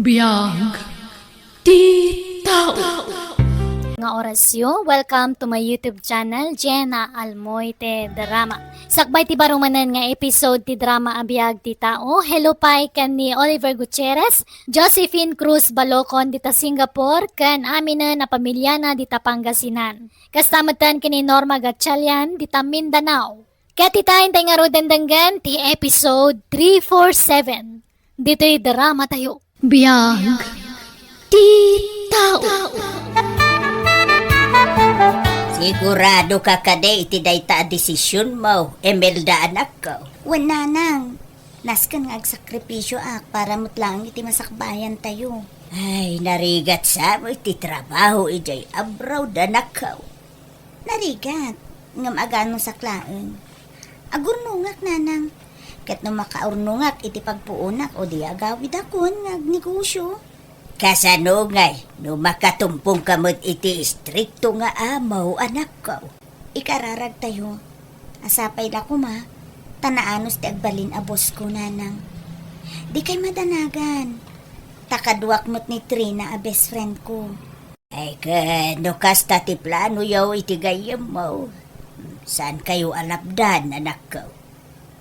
Biyag di tao. Nga orasyo, welcome to my YouTube channel, Jenna Almoite Drama. Sakbay ti barumanan nga episode ti drama Abiyag ti Tao. Hello pay kan ni Oliver Gutierrez, Josephine Cruz Balocon dita Singapore, kan amina na pamilya na dita Pangasinan. Kastamatan kini Norma Gatchalian dita Mindanao. Kaya titain tayo nga rodandanggan ti episode 347. Dito'y drama tayo. Biyag di tao. Sigurado ka kade iti dayta a desisyon mo, Emelda anak ko. Wala nang. Naskan nga agsakripisyo para mutlang iti masakbayan tayo. Ay, narigat sa mo iti trabaho ijay abroad anak ko. Narigat. Ngam agano saklaan. Agurnungak nanang. Ket no makaurnungak iti pagpuunak o di agawid akon nga negosyo. Kasano ngay, no makatumpong kamot iti istrikto nga amaw, anak ko. Ikararag tayo. Asapay la ko ma, tanaanos ti agbalin abos ko nanang. Di kay madanagan. Takadwak mo't ni Trina a best friend ko. Ay no kasta ti plano yaw iti gayam mo. Saan kayo alapdan, anak ko?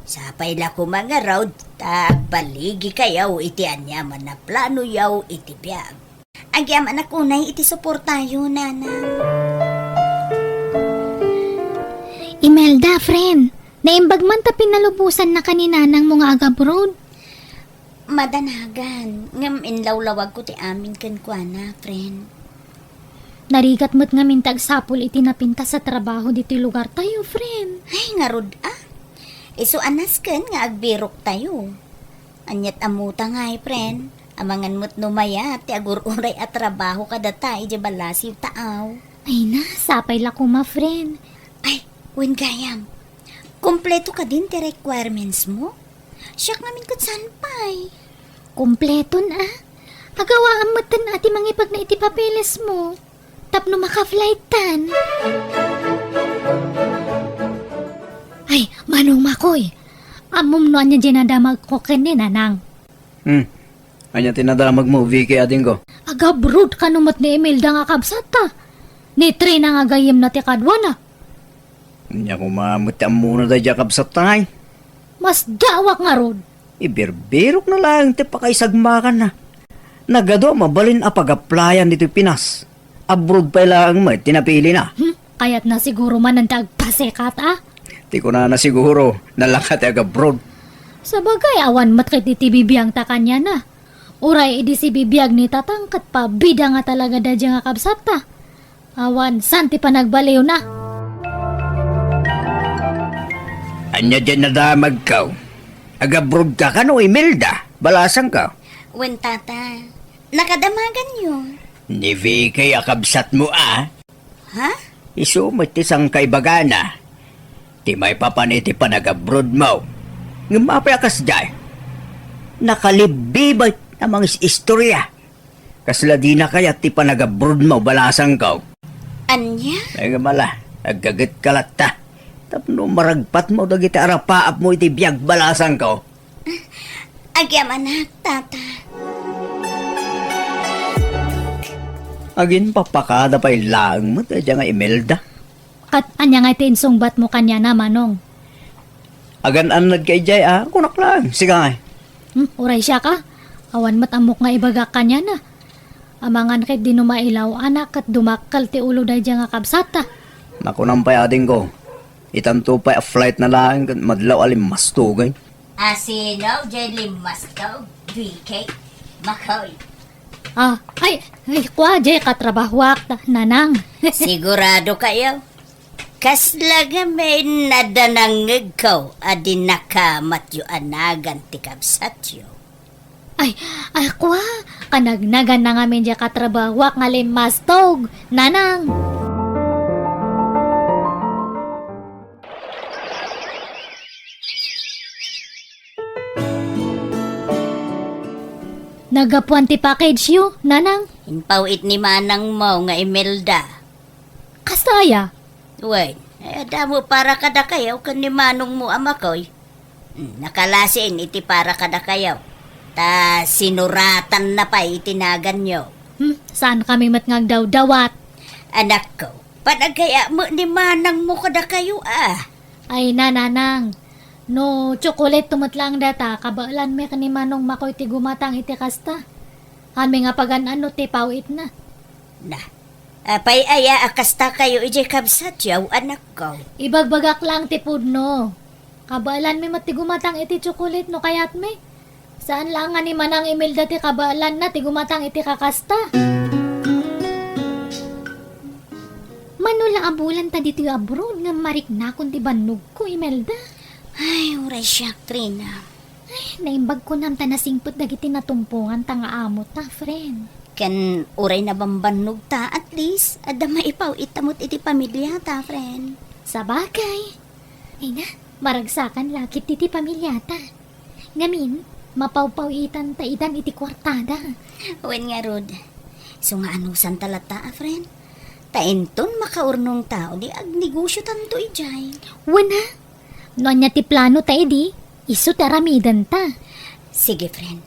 Sapay la ko mga road, baligi kayaw iti anyaman na plano yaw iti biyag. Agyam anak unay iti suportayo, nanang. Imelda, friend, naimbag man ta pinalubusan na kanina ng mga agabroad. Madanagan, ngam inlawlawag ko ti amin kankwana, friend. Narigat mo't nga mintag sapul iti napinta sa trabaho diti lugar tayo, friend. Ay, nga rod Iso anas ken nga agbirok tayo. Anyat amuta nga friend. Amangan mo't numaya ti agururay at trabaho kadata iti balasiw taaw. Ay na, sapay la ko ma, friend. Ay, wen gayam. Kompleto ka din ti requirements mo? Siyak ngamin kat sanpay. Kompleto na. Agawaan mo tan ati mangipag na iti papeles mo. Tapno maka-flightan. Ay, manong makoy. Amom no anya dyan nadamag ko kani nanang. Anya tinadamag mo, Vicky ading ko. Aga brood ka numot ni Imelda nga kabsata. Ni Trina nga gayem na ti kadwana. Anya ko mamutam muna da jakab sa tay. Mas dawak nga rod. Ibirberok na lang ti pakaisagmakan na. Nagado mabalin a pag-applyan dito Pinas. Abroad pa lang mo, tinapili na. Kaya't na siguro man ang tagpasekat Di ko na siguro nalakat abroad. Sa bagay, awan matkit iti bibiyang ta kanya na. Uray, idi si bibiyag ni tatangkat pa, bida nga talaga dadya nga kabsat ta. Awan, santi pa nagbaliw na. Anya dyan nadamag ka. Agabroad ka no, Imelda. Balasang ka. Wen tata, nakadamagan yun. Ni Vicky akabsat mo Ha? Isumit isang kaibagana. Ti may papaniti pa nag-abroad mo. Ngumapayakas day. Nakalibibay na mga istorya. Kasla di na kaya ti pa nag-abroad mo balasang ka. Anya? Ay mala, nagkagat kalat ta. Tapno maragpat mo dagiti arapaap mo iti biyag balasang ka. Agyam anak, tata. Agin papakada pa ilang mo tayo nga Imelda. Kat anya nga itiinsong bat mo kanya na manong. Agan-an nagkay jay kunak lang. Sige nga. Uray siya ka. Awan matamok nga ibaga kanya na. Amangan kay di numailaw anak at dumakal ti ulo dadya nga kabsata. Nakunampay ading ko. Itanto pa a flight na lang madlaw alim mastugay. Asino, Jelly Masto, BK, Makoy. Ay, kwa jay katrabahwak nanang. Sigurado kayo? Kaslaga may nadanangig ko adi nakamat yu anagan ti kabsat yu. Ay, kwa, kanagnagan na nga medya katrabahwak nga limastog, nanang. Nagapuan ti package yu, nanang. Inpawit ni manang mo nga Imelda. Kastaya. Uy, damo para kada kayaw kan ni manong mo amakoy. Nakalasin iti para kada kayaw. Ta sinuratan na pa itinagan nyo. Saan kami matngagdaw-dawat? Anak ko, panagkaya mo ni manang mo kada kayo Ay nananang, no chocolate tumatlang data, kabaalan me kanimanong makoy ti gumatang iti kasta. Kami nga pagan ano ti pawit na. Na, apay aya akasta kayo ije kabsat yaw, anak ko. Ibagbagak lang ti pudno. Kabaalan me mati gumatang iti chocolate no kayat me. Saan lang nga ni manang Imelda ti kabaalan na ti gumatang iti kakasta. Manula abulan ta dito abroad nga mariknakon ti bannog ko, Imelda. Ay, uray siya, Trina. Naimbag ko nam ta nasingpot dagiti natumpungan ta nga amo ta, friend. Kan uray na bambanog ta, at least, ada maipaw itamot iti pamilya ta, friend. Sa bagay. Ay na, maragsakan lakit iti pamilya ta. Ngamin, mapawpawitan ta idan iti kwartada. Wen nga, Rod. So nga anusan talata, friend? Tainton makaurnong tao di agnegosyo tanto ijay. Wana, noon niya ti plano ta edi, iso taramidan ta. Sige, friend.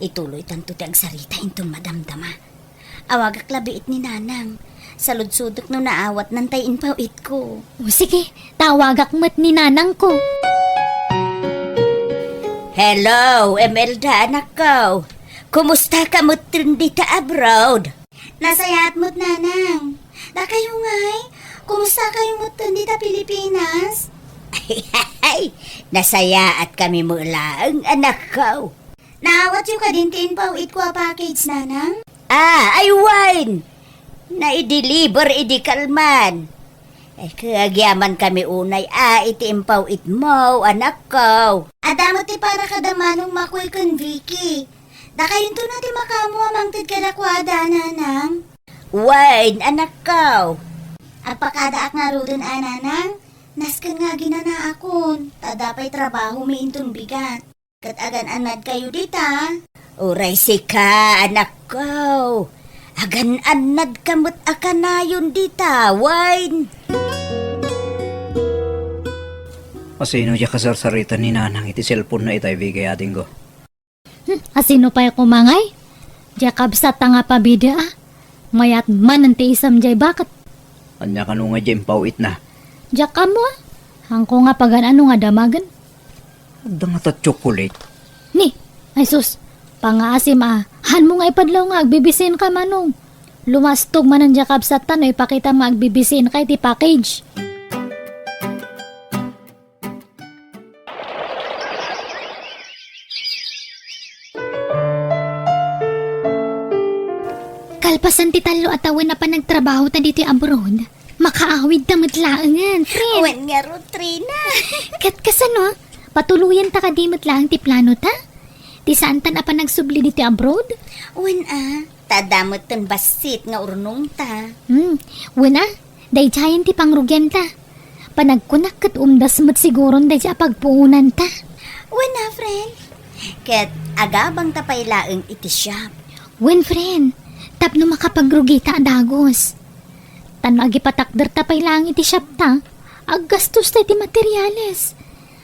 Ituloy tanto ti agsarita inton madamdama. Awagak labiit ni nanang. Saludsudok no naawat nantayin pawit ko. O sige, tawagak met ni nanang ko. Hello, Imelda, anak ko. Kumusta ka mo't dita abroad? Nasayat mo't nanang. Da kayo ngay, kumusta kayo mo't dita Pilipinas? Ay, nasaya at kami mula ang anak ko. Naawat yung kadintin pawit ko a package, nanang? Ay wine! Na-i-deliver idi kalman. Ay, kagyaman kami unay, iti impaw it mo, anak ko. Adamo ti para kadamanong makoy kun Vicky. Da kayo to na ti makamu amangtid kadakwada, nanang. Wine, anak ko. Apakadaak nga rudon, nanang. Naskan nga ginana akon. Tadapay trabaho miintong bigat. Katagan anad kayo dita. Uray si ka, anak ko. Agan anad kamot akanayon dita, wine. Asino siya kasarsarita ni nanang iti cellphone na itay bigay ating ko. Asino pa kumangay? Jakab sa tanga pabida mayat man ang tiisam jay bakat. Anya ka nung nga dyan pawit na. Jakab mo hangko nga pagan ano nga damagan. Ada nga ta chocolate. Ni, ay sus, pangaasim han mo nga ipadlaw nga agbibisin ka manong. Lumastog man ang jakab sa tanoy ipakita mo agbibisin kay ti package. Kalpasan ti talo at awan na pa nagtrabaho ta dito abroad. Makaawid ta matlaangan, friend. Wen nga ro, Trina. Kat kasano, patuluyan ta kadimot lang ti plano ta? Ti saan ta na pa nagsubli dito abroad? Wen tadamot ton basit nga urnong ta. Wala, dayjayan ti pangrugyan ta. Panagkunak kat umdas mo't siguron dayja pagpuunan ta. Wen friend. Ket agabang tapay laeng iti shop. Wen, friend, tapno makapagrugi ta dagos. Tano agipatakder tapay lang iti shop ta, aggastos ta iti materyales.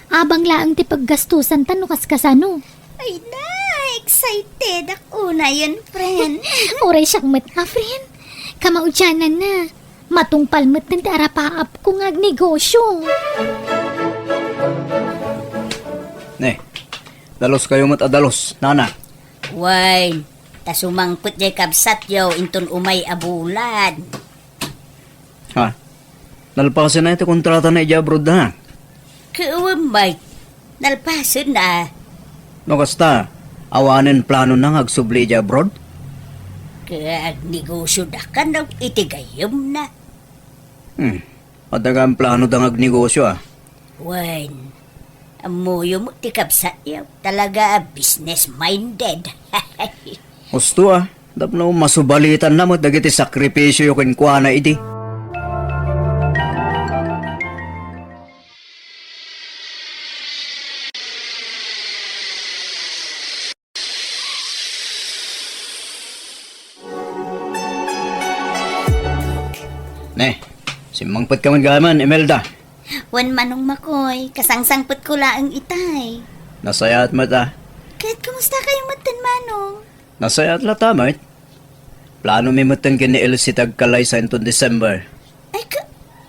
Abang laang ti paggastusan ta no kaskasano. Ay na, excited ako na yun, friend. Oray siyang met friend. Kamaudyanan na. Matungpal met ng tarapaap kung agnegosyo. Ne, dalos kayo mat adalos, nana. Wine, tasumangput jay kabsat yaw inton umay abulan. Ha? Nalpasan na ito kontrata na ijabroad na. Kuwamay, nalpasan na. No kasta, awanen plano na agsubli ijabroad? Kag negosyo da ka na itigayom na. Matagang plano dang agnegosyo Wine, amuyo mo ti kabsat yaw. Talaga business-minded. Gusto dapno masubalitan na mo dagiti sakripisyo yung kwa na iti. Ne, simangpat ka man gaman, Imelda. Wan manong makoy, kasangsangput ko laang itay. Nasaya at mata. Kahit kamusta kayong matan, Manong? Nasayat la tamay. Plano mi matan kini Elsie tagkalay sa intong December. Ay,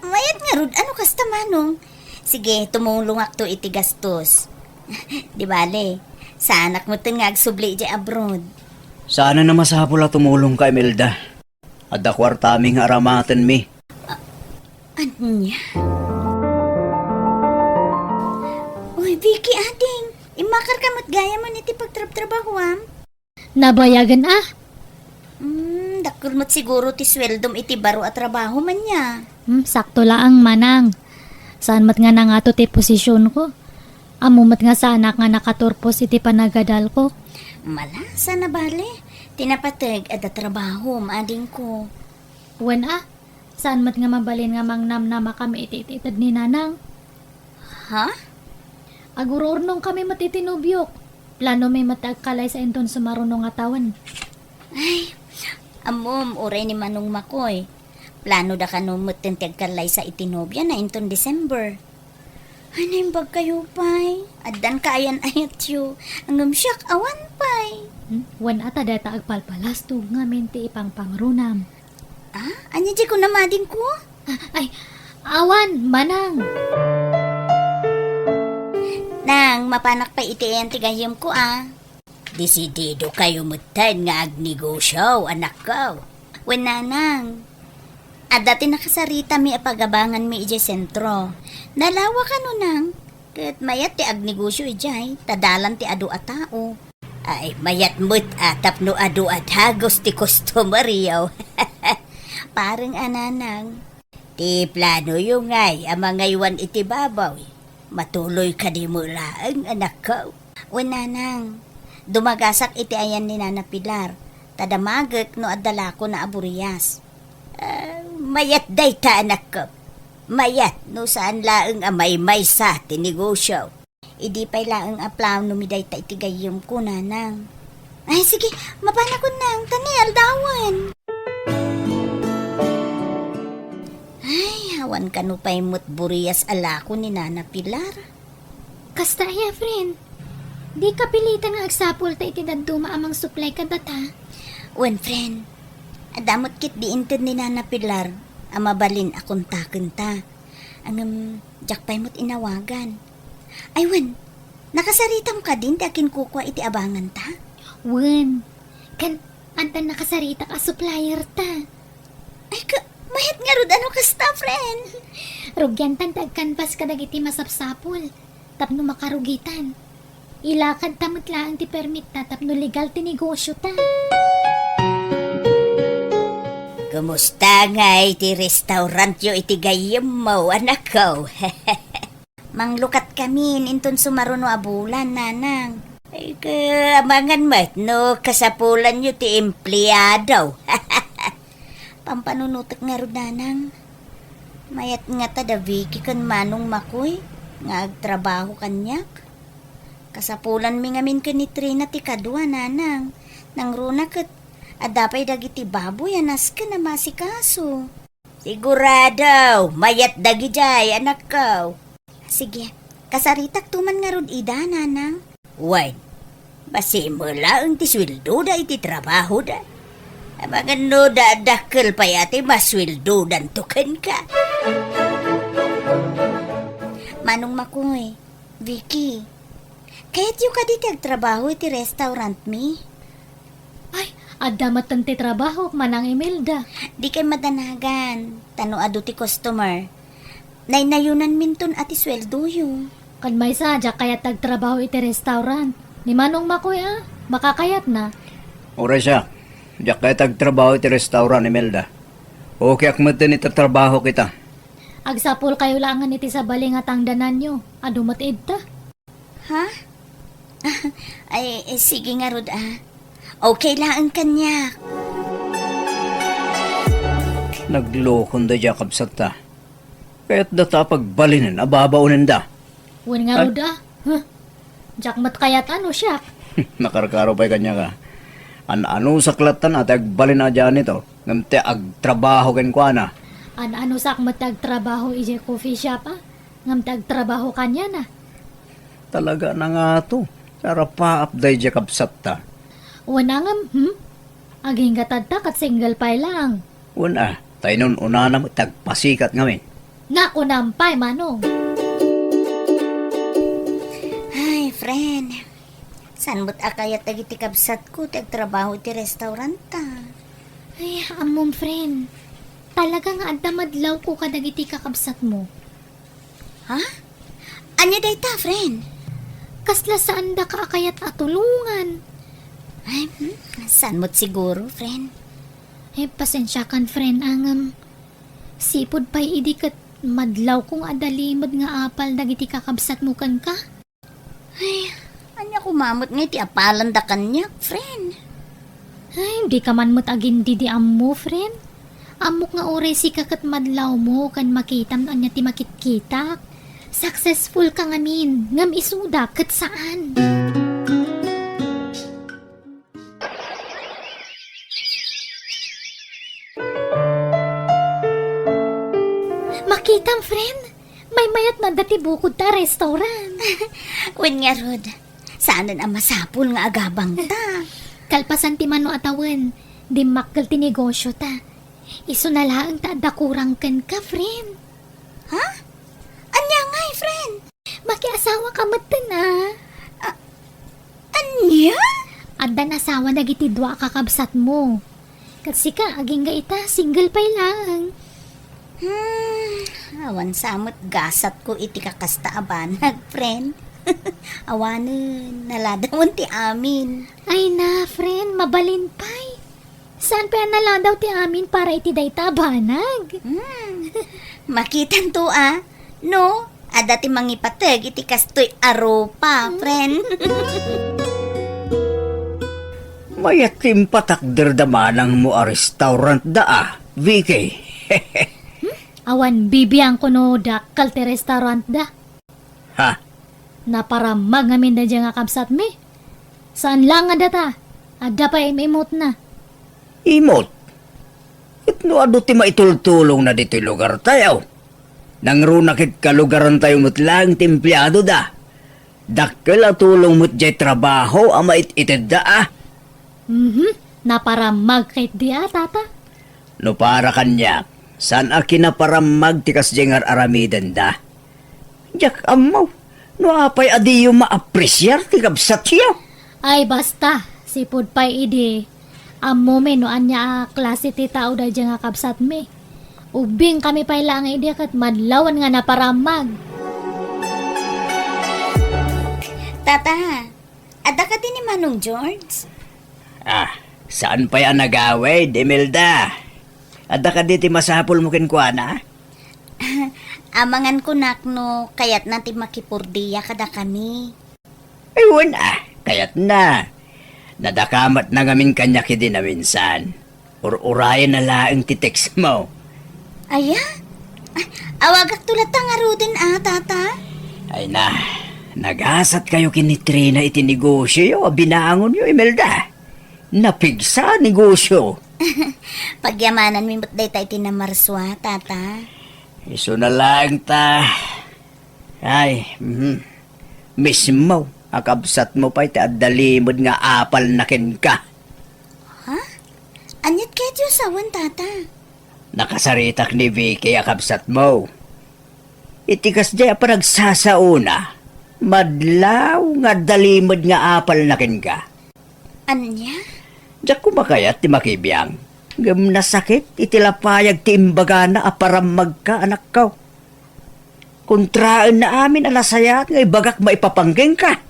mayat nga rod, ano kasta, Manong? Sige, tumulong akto iti gastos. Di bale, sa anak mo nga agsubli di abroad. Sana na masapol at tumulong ka, Imelda. At kwarta aming aramatan mi. Anya? Uy, Vicky, ading. Imakar ka mo't gaya mo niti pagtrab-trabahuam. Nabayagan ah. Dakul mo't siguro ti sweldom iti baro at trabaho man niya. Sakto laang manang. Saan mat nga na nga to ti posisyon ko? Amumat nga sa anak nga nakaturpos iti panagadal ko. Mala, sana bale. Tinapatag at trabaho, ading ko. Wen ah, saan mat nga mabalin nga mangnamnama kami iti-ititad ni nanang? Ha? Agurornong kami matitinubyok. Plano may matagkalay sa inton sumarunong atawan. Ay, amom, uray ni Manong Makoy. Plano da ka numot kalay sa itinobya na inton December. Ano yung bag kayo, pay? Adan ka ayan-ayat yu. Ang siyak, awan, pay. Wen ata data agpalpalastog nga minti ipang pangrunam. Ah, anya di ko namading ko? Ay, awan, manang. Nang, mapanak pa itiyan tigayam ko, ah. Desidido kayo mutan nga agnegosyo, anak ko. Wenanang. At dati nakasarita mi apagabangan mi ije sentro. Nalawa ka no nang. Kat mayat ti agnegosyo ijay, tadalan ti adu a tao. Ay, mayat mo't atap no adu at hagos ti customer yaw. Parang ananang. Ti plano yung ngay, amang ngaywan iti babaw. Matuloy ka di mo lang, anak ko. Wenanang. Dumagasak iti ayan ni Nana Pilar. Tadamagak no adala ko na aburiyas. Mayat day ta, anak ko. Mayat no saan laeng amay may sa tinegosyo. Idi pa'y laeng aplaw no miday ta itigayom ko, nanang. Ay, sige, mapana ko nang, tani aldawan. Ay, hawan ka no pa'y mo't buriyas ala ko ni Nana Pilar. Kasta ya, friend. Di ka pilitan nga agsapol ta itidaduma amang supply kadata. Wen, friend, adamot kit di inted ni Nana Pilar, amabalin akong takenta. Ang jakpay mo't inawagan. Ay, Wen, nakasaritam ka din di akin kukwa iti abangan ta? Wen, kan antan nakasarita ka supplier ta. Ay, mahit nga rod ano kasta, friend? Rugyan tan tagkanpas kadag iti masapsapol. Tapno makarugitan. Ilakad tamot lang ti permit ta tapno legal ti negosyo ta. Kumusta nga iti restaurant yo iti gayem mo, anak ko? Manglukat kami inton sumaruno abulan, nanang. Ay, amangan mat, no, kasapulan yo ti empleyado. Pampanunutak nga ro, nanang. Mayat nga ta da Vicky kan Manong Makoy, nga agtrabaho kanyak. Kasapulan mi ngamin ka ni Trina ti kadwa, nanang. Nang runa kat, adapay dagiti baboy anas ka na masikaso. Sigurado, mayat dagi jay, anak ko. Sige, kasaritak tuman nga rod ida, nanang. Wait, basi mo lang ti sweldo da iti trabaho da. Amangan no da dakkel pa yati masweldo dan tuken ka. Manong Makoy, Vicky, kahit yung kaditi agtrabaho iti restaurant mi. Ay, adamat tan ti trabaho manang Imelda. Di kay madanagan, tano adu ti customer. Naynayunan minton ati sweldo yung. Kan may sadya kaya tagtrabaho iti restaurant. Ni Manong Makoy ah, makakayat na. Ora siya. Diyak kaya tagtrabaho iti restaurant, Imelda. Okay akmatin itatrabaho kita. Agsapol kayo langan iti sa baling at tangdanan nyo. Adumat ta. Ha? Ay, sige nga rod ah. Okay lang ang kanya. Naglokon da Jacob sakta. Kaya't data pagbalinan, ababaunan da. Wen nga rod ah. Huh? Jakmat kayat ano siya. Nakarkaro pa'y kanya ka. Ano saklatan at agbalin na dyan ito. Ngamte agtrabaho ken kwa na. Ano sakmat tagtrabaho ije coffee shop ah. Ngam tagtrabaho kanya na. Talaga na nga to. Narapaap day dya kabsat ta. Wana nga, Aging katadtak at single pay lang. Una, tayo nun una na tagpasikat ngamin. Naku nampay, manong. Ay, friend. San mo't akayat dagiti kabsat ko tagtrabaho ti restauranta. Ay, amom friend. Talaga nga adda madlaw ko kadagiti kakabsat mo. Ha? Anya dayta, friend? Kasla saan da ka akayat atulungan. Ay, san mo't siguro, friend? Eh, pasensya kan friend ang sipod pa'y idikat madlaw kung adalimod nga apal dagiti kakabsat mo kan ka. Ay, anya kumamot nga iti apalan da kanyak, friend. Ay, di ka man mo't agin di ammo, friend. Amok nga oray si kakat madlaw mo kan makitam anya ti makit-kita. Successful ka ngamin, ngam isuda kat saan. Makitam, friend. May mayat na dati bukod ta restaurant. Wen nga, Rod. Saanan ang masapul nga agabang ta? Kalpasan ti mano atawan, di makgal ti negosyo ta. Iso na laang ta da kurang ken ka, friend. Ha? Anya nga, friend? Makiasawa ka matan Anya? Adda na asawa na giti dua kakabsat mo. Kasi ka, aging ga ita, single pay lang. Awan samot gasat ko iti kakasta abanag, friend. Awanan, naladawon ti amin. Ay na, friend, mabalin pay. Saan pa naladaw ti amin para iti dayta banag? Makitan to no? Ada ti mangipateg iti kastoy aropa, friend. Mayat timpatakder damanang mo a restaurant da Vicky. Awan bibiyang ko no dakal ti restaurant da. Ha? Naparamag ngamin da dyan nga kabsat me. Saan lang nga data? Adda pa imimot na. Imot. Itno ado ti maitultulong na dito lugar tayo. Nangrunakit ka lugaran tayo mutlang timplado da. Dakkel a tulong mo't jay trabaho ama ititid da Naparamag kahit di tata. No para kanya, saan a kinaparamag tikas jengar aramiden da? Jak amaw, no apay adiyo maapresyar ti kabsat siya. Ay basta, sipod pa'y idi. Amo me no anya klase ti tao da dyan nga kabsat me. Ubing kami pa'y lang idi kat madlawan nga naparamag. Tata, ada ka din ni Manong George? Saan pa yan nagaway, Demelda? Ada ka diti masapol mo kinkwana? Amangan ko nakno, kayat na ti makipurdiya kada kami. Ayun kayat na. Nadakamat na ngamin kanya kidi na minsan. Urayan na laang titext mo. Aya? Awagak tulat nga rudin tata? Ay na, nagasat kayo kinitrina iti negosyo, binaangon yo, Imelda. Napigsa negosyo. Pagyamanan mi mo't day tayo tinamarswa, tata. Iso na lang ta. Ay, mismo, akabsat mo pa iti addalimod nga apal na ken ka. Ha? Anyat kaya Diyos sawan, tata? Nakasaritak ni Vicky akabsat mo. Itikas jay pa nagsasauna. Madlaw nga dalimod nga apal na ken ka. Anya? Diyak kumakayat ti makibiyang. Gam nasakit, itilapayag ti imbaga na aparamag ka, anak ko. Kontraan na amin alasayat nga ibagak maipapanggeng ka.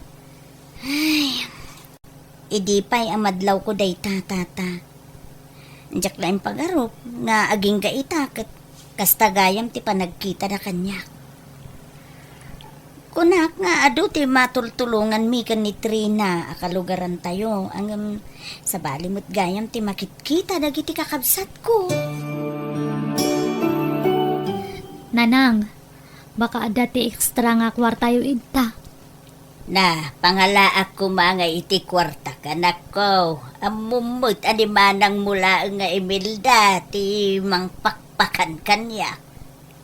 Idi pa'y amadlaw ko day tata. Diyak lang pagarop nga aging gaita kat kastagayam ti panagkita na kanya. Kunak nga ado ti matultulungan mi kan ni Trina akalugaran tayo ang sa balimot gayam ti makitkita dagiti kakabsat ko. Nanang, baka ada ti ekstra nga kwartayo idta. Na, pangalaak ko mga iti kwarta kanak ko. Amumut animanang mula nga Imelda ti mangpakpakan kanya.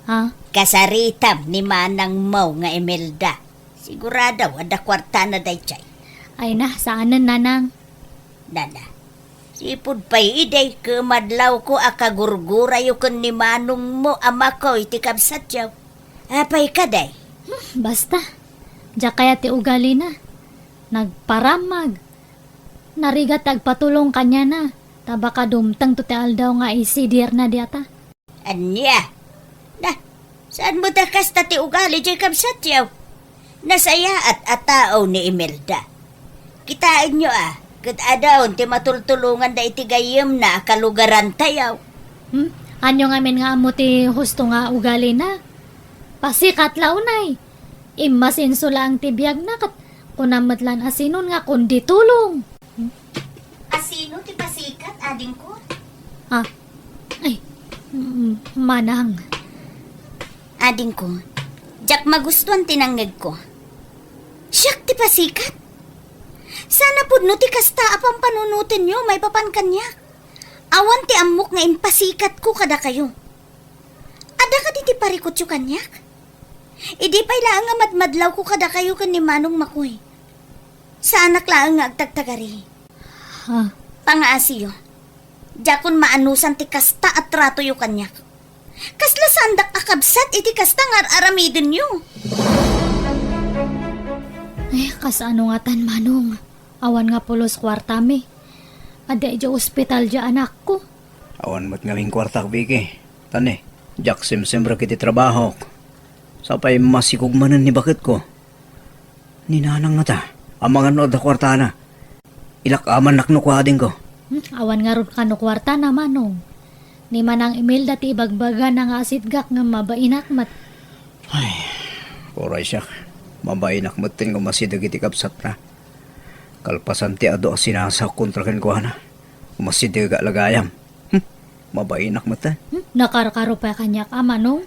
Ha? Kasaritam ni manang mo nga Imelda. Sigurado, ada kwarta na day chay. Ay na, saanan nanang? Dada. Sipod pa'y iday madlaw ko akagurgura yung kun ni manong mo ama ko iti kabsat yaw. Apay ka day. Basta, diya kaya ti ugali na. Nagparamag. Narigat agpatulong kanya na. Tabaka dumtang to ti aldaw nga isidir na diata. Anya? Na, saan mo dakas ti ugali jay kabsat yaw? Nasaya at atao ni Imelda. Kitain nyo kat adawon ti matultulungan da iti gayem na kalugaran tayaw. Anyo nga men nga amo ti husto nga ugali na. Pasikat launay. Imasinso lang ti biyag na kat kunamatlan asinon nga kundi tulong. Asino ti pasikat, ading ko? Ha? Ay, manang. Ading ko, jak magustuhan tinangeg ko. Siyak ti pasikat. Sana pudno ti kasta apang panunutin nyo, may papan kanya. Awan ti amok nga impasikat ko kada kayo. Ada ka di ti parikot yung kanyak? Idi pa'y laang nga madmadlaw ko kada kayo kan ni Manong Makoy. Sa anak laang nga agtagtagari. Ha? Pangaasiyo. Jakon maanusan ti kasta at trato yung kanyak. Kasla sandak akabsat iti kasta nga aramidin nyo. Ay, kasano nga tan manong. Awan nga pulos kwartami. Ada ija ospital ja anak ko. Awan mo't ngaming kwartak, Vicky. Tani, jak simsembra kiti trabaho. Sapay masikugmanan ni bakit ko. Ninanang nga ta. Amangan no da kwarta na. Ilak aman naknukwading ko. Awan nga ron kano kwarta na manong. Ni manang Imelda ti ibagbaga ng asidgak nga mabainak mat. Ay, oray siya. Mabainak matin nga masidag iti kapsat na. Kalpasan ti ado sinasak kontra ken ko na. Masidag lagayam. Mabainak matan. Nakarkaro pa kanyak manong.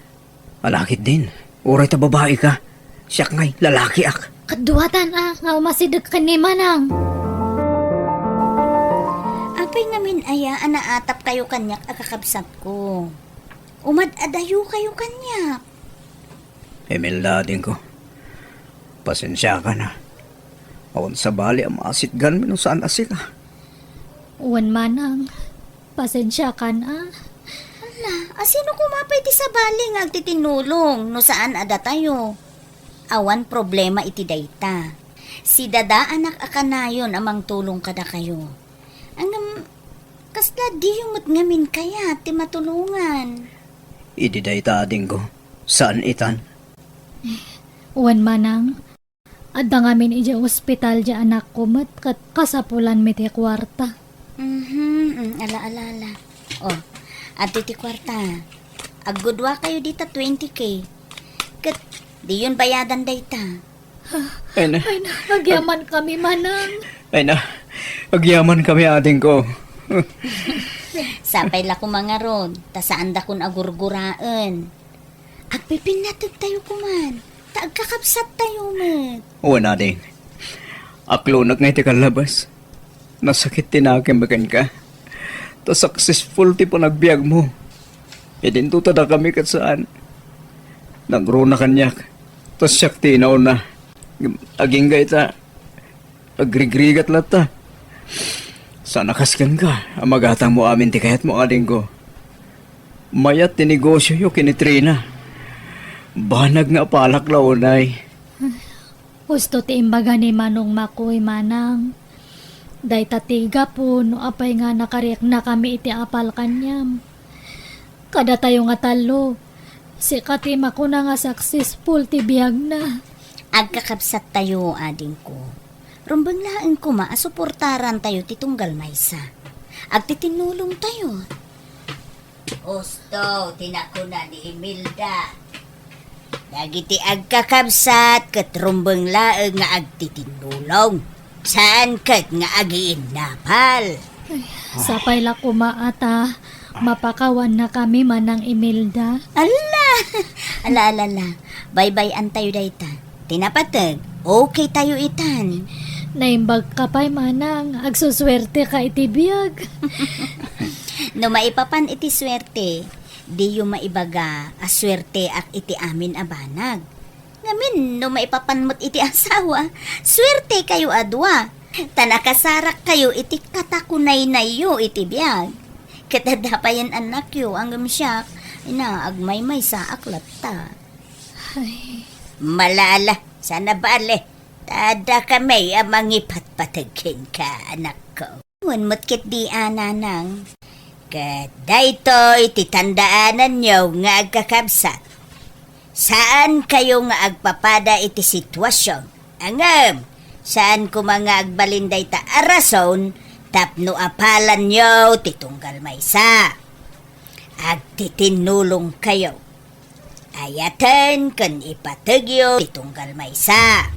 Alakit din. Oray ta babae ka. Siyak ngay, lalaki ak. Kaduwatan nga umasidag ka ni manang. Apay ngamin aya, anaatap kayo kanyak akakabsat ko. Umad-adayo kayo kanyak. Imelda din ko. Pasensya ka na. Awan sa bali ang maasitgan mo saan asik ka. Uwan manang. Pasensya ka na. Asino kumapay ti sa bali nga agtitinulong no saan ada tayo? Awan problema iti dayta. Si dada anak akanayon amang tulong kada kayo. Ang kasla di yung ngamin kaya ti matulungan. Ididay ta ading ko. Saan itan? Uwan manang. Adda ngamin ija ospital ja anak ko mat kat kasapulan mi ti kwarta. Ala. Oh, at ti kwarta. Agudwa kayo dita 20K. Kat di yun bayadan dayta. Ay na. Ay na, nagyaman kami manang. Ay na. Agyaman kami ading ko. Sapay la ko mga ron. Ta saan da kun agurguraan. Agpipinatag tayo kuman. Ta agkakapsat tayo mat. Uwan ading. Aklonag nga iti kalabas. Nasakit tinakim bagan ka. Ta successful ti panagbiag mo. E din tutada kami kat saan. Nagruna kanyak. Ta siyak tinaw na. Aging ta. Agrigrigat lata. Sana kaskan ka. Amagatang mo amin ti kayat mo ading ko. Mayat ti negosyo yo kinitrina. Banag nga palak launay. Gusto ti imbaga ni Manong Makoy manang. Day tatiga po no apay nga nakariak na kami iti apal kanyam. Kada tayo nga talo. Si katima ko na nga successful ti biyag na. Agkakapsat tayo ading ko. Rumbanglaan ko maasuportaran tayo titunggal maysa. Agtitinulong tayo. Osto, tinakuna ni Imelda. Dagiti agkakabsat kat rumbanglaan nga agtitinulong. Saan kat nga agiin napal? Sapay la kumaata. Mapakawan na kami manang Imelda. Ala. Bye-bye an tayo dayta. Tinapatag, okay tayo itan. Naimbag ka pa'y manang. Agsuswerte ka iti biyag. No maipapan iti swerte, di yung maibaga aswerte ak iti amin abanag. Ngamin, no maipapan mo't iti asawa, swerte kayo adwa. Tanakasarak kayo iti katakunay na yo iti biyag. Katadapayan anak yo ang umsyak na agmay-may sa aklat ta. Malala, sana bale. Tada kami amang ipatpatagin ka, anak ko. Wanmat kit di ananang. Kadaytoy titandaanan nyo nga agkakabsat. Saan kayo nga agpapada iti sitwasyon? Angam, saan ko mga agbalinday ta arason, tapno apalan nyo titunggal maysa. Agtitinulong kayo. Ayatan kan ipatagyo titunggal maysa.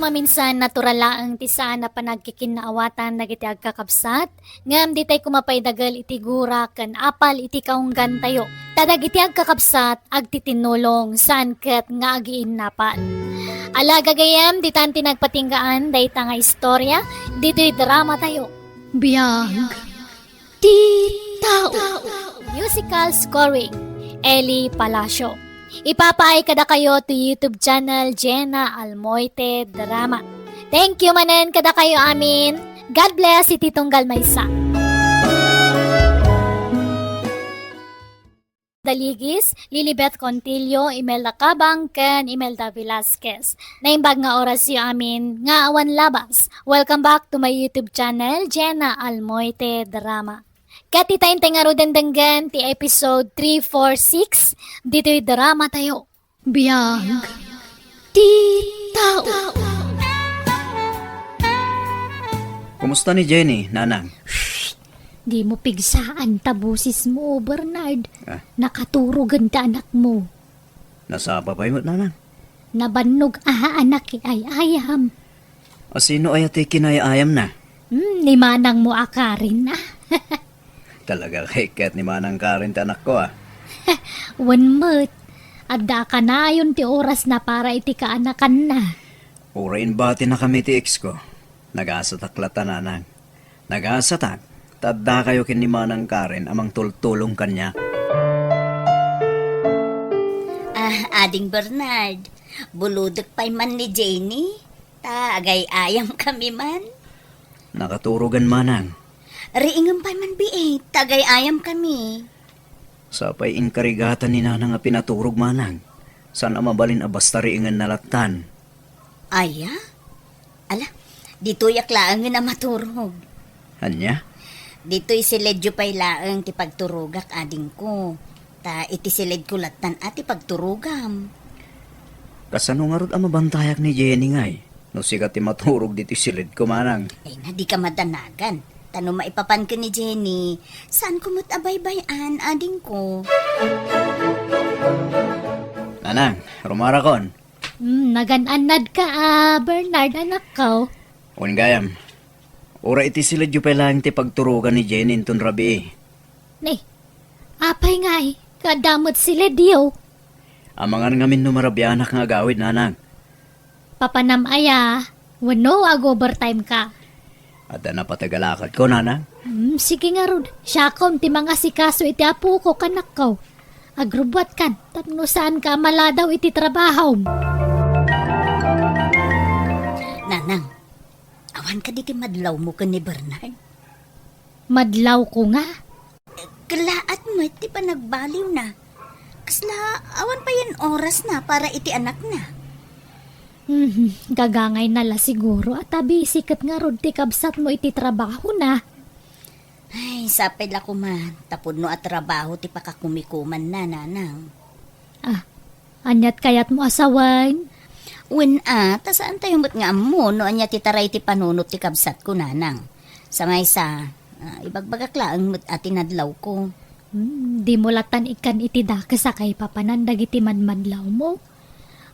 Maminsan natural laang ti saan na panagkikinaawatan nagiti agkakabsat, ngam di tay kumapay dagal iti gura ken apal iti kaunggan tayo. Tadag iti agkakabsat agtitinulong saan ket nga agiin napal. Alaga gayam di tanti nagpatinggaan dayta nga istorya dito'y drama tayo. Biyag ti tao. Musical scoring Eli Palacio. Ipapaay kada kayo to YouTube channel Jenna Almoite Drama. Thank you manen kada kayo amin. God bless iti tunggal maysa. Daligis, Lilibet Contillo, Imelda Cabang, ken Imelda Velasquez. Naimbag nga oras yo amin, nga awan labas. Welcome back to my YouTube channel, Jenna Almoite Drama. Kati tayong tengaro dandanggan ti episode 346, dito'y drama tayo. Biyag ti tao. Kumusta ni Jenny, nanang? Di mo pigsaan tabusis mo, Bernard. Ah? Nakaturugan ta anak mo. Nasapa pa mo, nanang? Nabannog anak ay ayam. O sino ay ati kinayayam na? Ni manang mo akarin na. Talaga kay ket ni manang Karen ta anak ko ah. One month. Adda ka na yun ti oras na para iti kaanakan na. Urain bati na kami ti ex ko. Nag-asa taklata nanang. Nag-asa tak. Tadda kayo kin ni manang Karen amang tultulong kanya. Ading Bernard, buludok pa'y man ni Jenny. Agay ayam kami man. Nakaturugan manang. Riingam pa'y man biit, tagay ayam kami. Sapay inkarigatan ni nanang nga pinaturog manang. Sana mabalin a basta riingan nalatan. Aya? Ala, dito yaklaang na maturog. Anya? Dito'y siledyo pa'y laang ti pagturugak ading ko. Ta iti silid kulatan at ti pagturugam. Kasano nga rod ang mabantayak ni Jenny ngay? No sigat ti maturog dito silid ko manang. Ay na di ka madanagan. Tano maipapan ka ni Jenny, saan kumot abay-bayan ading ko? Nanang, rumarakon. Nagananad ka Bernard anak ko. Gayam. Ura iti silid yu lang ti pagturugan ni Jenny intun rabi. Ni, apay ngay, kadamot sila diyo. Amangan ngamin numarabyanak nga gawid nanang. Papanam aya, wano overtime ka. At na patagalakad ko nanang. Sige nga rod, siyakom ti mga sikaso iti apo ko kanak ko. Agrubat kan, tapno saan ka maladaw iti trabaho. Nanang, awan ka di ti madlaw mo ka ni Bernard. Madlaw ko nga. Kalaat mo iti pa nagbaliw na. Kasla, awan pa yan oras na para iti anak na. Gagangay na la siguro at tabi sikat nga rod ti kabsat mo iti trabaho na. Ay, sapay la kuman. Tapod no at trabaho ti pakakumikuman na, nanang. Anyat kayat mo asawan? Saan tayo mo't nga mo no anya ti taray ti panunot ti kabsat ko, nanang. Samay sa, ibagbagaklaan mo't atinadlaw ko. Di mo latan ikan iti dakasakay papanandag iti manmanlaw mo.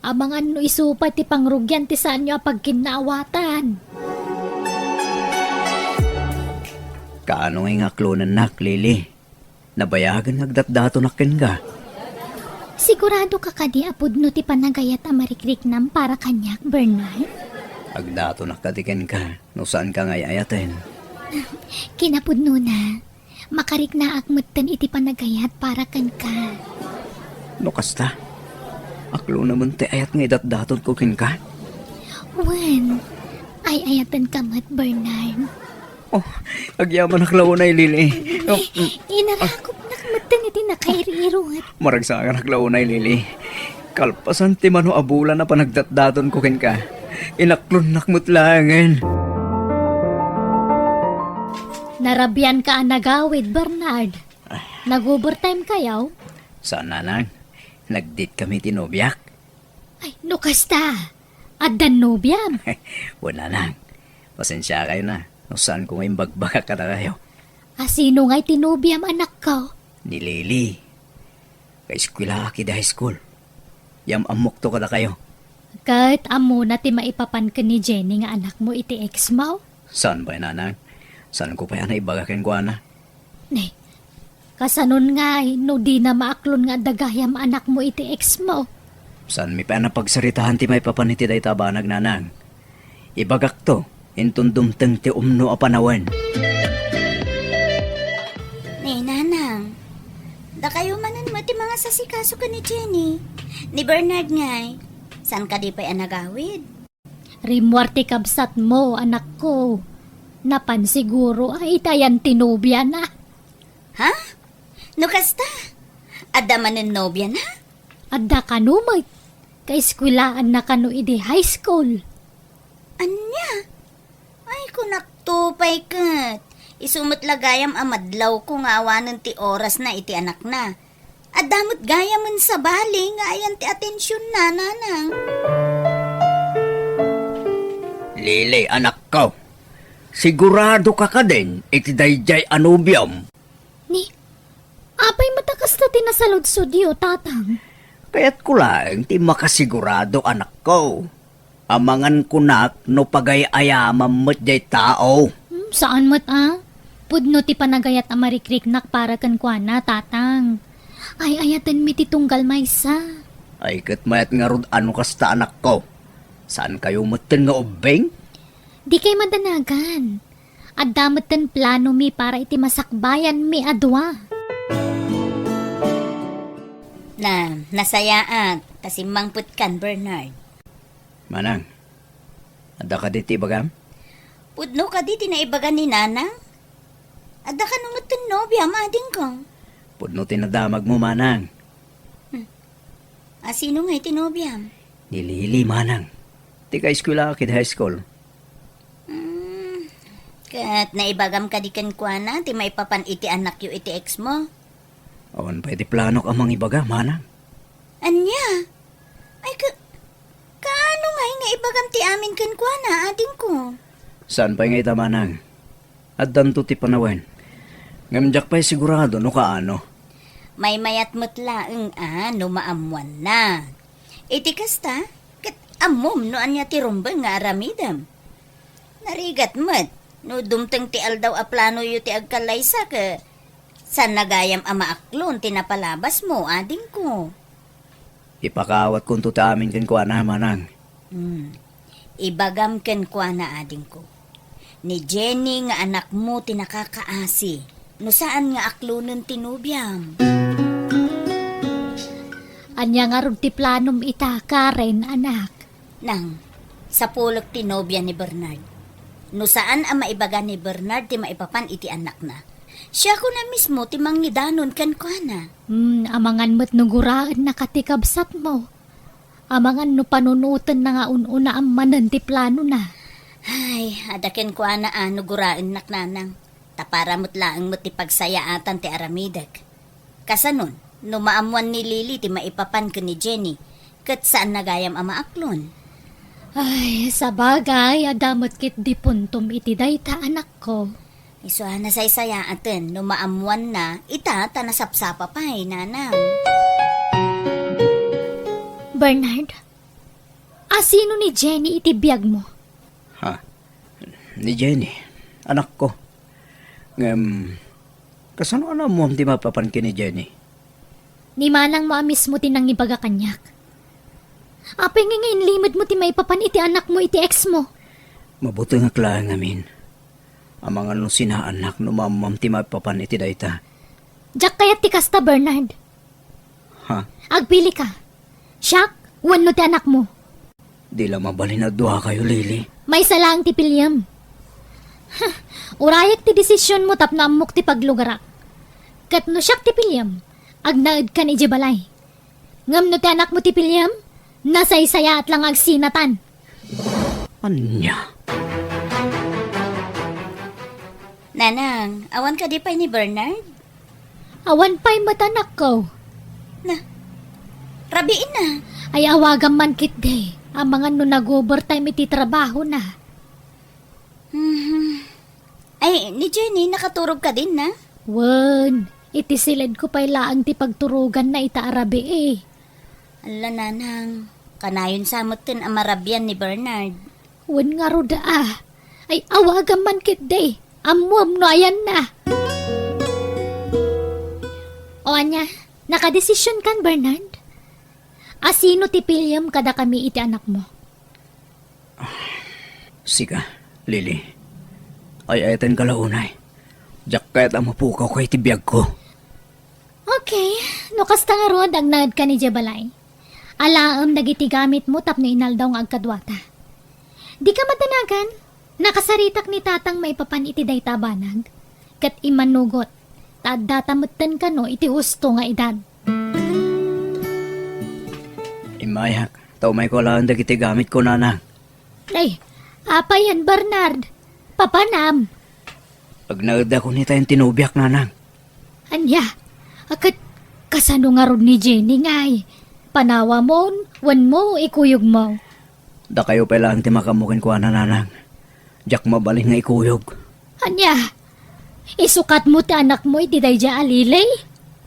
Amangan no isupa ti pangrugyan ti saan nyo pagkinaawatan. Kaano nga aklonan nak, Lili? Nabayagan ngagdatdato nakin ka. Sigurado ka kadi apod no ti panagayat amarikrik nam para kanyak, Bernard? Agdato nakatikin ka, no saan ka ngayayatin. Kinapod no na, makarik na akmutan iti panagayat para kan ka. No kasta? Aklo naman ti ayat nga idat-daton ko kin ka. Wen, ay ayatan ka mat, Bernard. Oh, agyaman aklaw na Lili. Oh, Inarakop nakmatan iti nakairiruat. maragsakan aklaw na Lili. Kalpasan ti mano abula na panagdat-daton ko kin ka. Inaklon nakmutlangan. Narabyan ka ang nagawid, Bernard. Nag-overtime kayaw? Saan nanang? Nagdit kami tinobyak. Ay, no kasta. At danubyam. Wala nang. Pasensya kayo na. No saan ko ngayon bagbaka ka na kayo. Sino nga'y tinubyam anak ko? Ni Lily. Ka-eskwela aki da high school. Yam amok to ka na kayo. Kahit amo na ti maipapan ka ni Jenny nga anak mo iti ex mo? Saan ba nanang? Saan ko pa yan ibagakin ko na? Nay, kasanon nga'y no di na maaklon nga dagayam anak mo iti ex mo. Saan mi pa napagsaritahan ti may papaniti da itabanag nanang? Ibagak to. Intundumteng ti umno a panawan. Ni nanang, da kayo manan mo ti mga sasikaso ka ni Jenny. Ni Bernard ngay, saan ka di pa yan nagawid? Rimwarte kabsat mo, anak ko. Napan siguro ay itayan tinubya na. Ha? No kasta? Adda man ng nobya na? Adda kanu mo, kaeskwilaan na kanu iti high school. Anya? Ay, kunaktupay kat. Isumot lagayam amadlaw ko nga awanan ti oras na iti anak na. At damot gayaman sa bali nga ayan ti atensyon na, nanang. Lili, anak ko. Sigurado ka ka din, iti dayjay anubiam. Ni, apay matakas na tinasalod sudyo, tatang. Kaya't ko lang, ti makasigurado anak ko. Amangan kunak no pagay-ayamam mo't jay tao. Saan mo't Pudno ti panagayat a marikriknak para kan kuana, tatang. Ay ayatan mi ti tunggal maysa. Ay kat mayat nga rod ano kasta anak ko. Saan kayo mutin nga ubeng? Di kay madanagan. At damatan plano mi para iti masakbayan mi adwa. Nasayaan. Tasimangput kan, Bernard. Manang, ada ka diti bagam? Pudno ka di tinaibagan ni nanang? Adda ka nung nobya, mading ko. Pudno tinadamag mo manang. Sino nga itinobya? Nilili manang. Ti ka eskwela kid high school. Kat naibagam ka di kan kuana, ti maipapan iti anak yu iti ex mo. Awan pa iti plano ka mang ibaga manang. Anya? Ay, kaano nga ibagam ti amin kan kuana, ading ko? Saan pa nga ita manang? At danto ti panawen. Ngamjak pa'y sigurado no kaano. May mayat mutlaeng no maamuan na. Iti kasta, kat amom no anya ti rumbang nga aramidam. Narigat mat, no dumteng ti aldaw a plano yu ti agkalaysa ka. San nagayam ama aklon tinapalabas mo, ading ko. Ipakawat kung tuta amin kan kuana manang. Ibagam ken kuana ading ko. Ni Jenny nga anak mo tinakakaasi. No saan nga aklonon tinubyam? Anya nga rod ti planom ita, Karen, anak. Nang, sa pulok tinobya ni Bernard. No saan ang maibaga ni Bernard ti maipapan iti anak na. Siya ko na mismo ti mangnidanon kan kuana. Amangan mo't nuguraan na katikabsat mo. Amangan no panunutan na nga ununa ang manan ti plano na. Ay, adaken kuana nuguraan naknanang. Tapara mo't laang mo't ti pagsayaatan ti aramidag. Kasanon, no maamuan ni Lily ti maipapan ka ni Jenny, kat saan nagayam ama aklon? Ay, sa bagay, adamot kit di puntom iti dayta anak ko. Iso na saysayaaten, no maamuan na, ita tanasapsapa pa nanang. Bernard, asino ni Jenny iti biyag mo? Ha? Ni Jenny, anak ko. Kasano ka na mo ti mapapan ki ni Jenny? Ni manang mo mismo tinang ibaga kanyak. Apay nga ngayon limad mo ti may papan iti anak mo iti ex mo. Mabuti nga klaan ngamin. Amang ano sinaanak no mamam ti mapapan iti dayta. Diyak kayat ti kasta, Bernard. Ha? Agpili ka. Siak, wano ti anak mo. Di lang mabalin na duha kayo, Lili. May salang ti Pilyam. Urayak ti desisyon mo tapno amok ti paglugarak. Kat no siyak ti Pilyam, agnaed ka ni Jebalay. Ngam no ti anak mo ti Pilyam, nasaysaya at lang agsinatan. Anya? Nanang, awan ka di pa ni Bernard? Awan pa'y matanak ko. Rabiin na. Ay awagan man kit day. Ang mga no nag-overtime iti trabaho na. Ay, ni Jenny, nakaturog ka din na? Wan, iti silid ko pa'y laang ti pagturugan na itaarabi eh. Ala, nanang. Kanayon samutin ang marabyan ni Bernard. Wan nga roda ah. Ay awagan man kit day. Amuam no ayan na. O anya, nakadesisyon kan Bernard? Asino ti Pilyam kada kami iti anak mo? Sika, Lili. Ay ayatan kalaunay. Diyak kahit ang mapukaw ko iti biyag ko. Okay, no kasta nga rod ang nagad ka ni Jebalay. Alaam nagiti gamit mo tapno inaldaw nga agkadwata. Di ka matanagan. Nakasaritak ni tatang may papan iti day tabanag. Kat imanugot. Tadatamutan ka no iti husto nga edad. Imayak, taumay ko lang dagiti gamit ko, nanang. Ay, apa yan Bernard? Papanam. Agnaed ako ni tayong tinubiak, nanang. Anya, akat kasano nga rod ni Jenny ngay. Panawa mo, wan mo, ikuyog mo. Da kayo pa lang ti makamukin ko, nanang. Diyak mabalin nga ikuyog. Anya, isukat mo ti anak mo iti day dya alilay?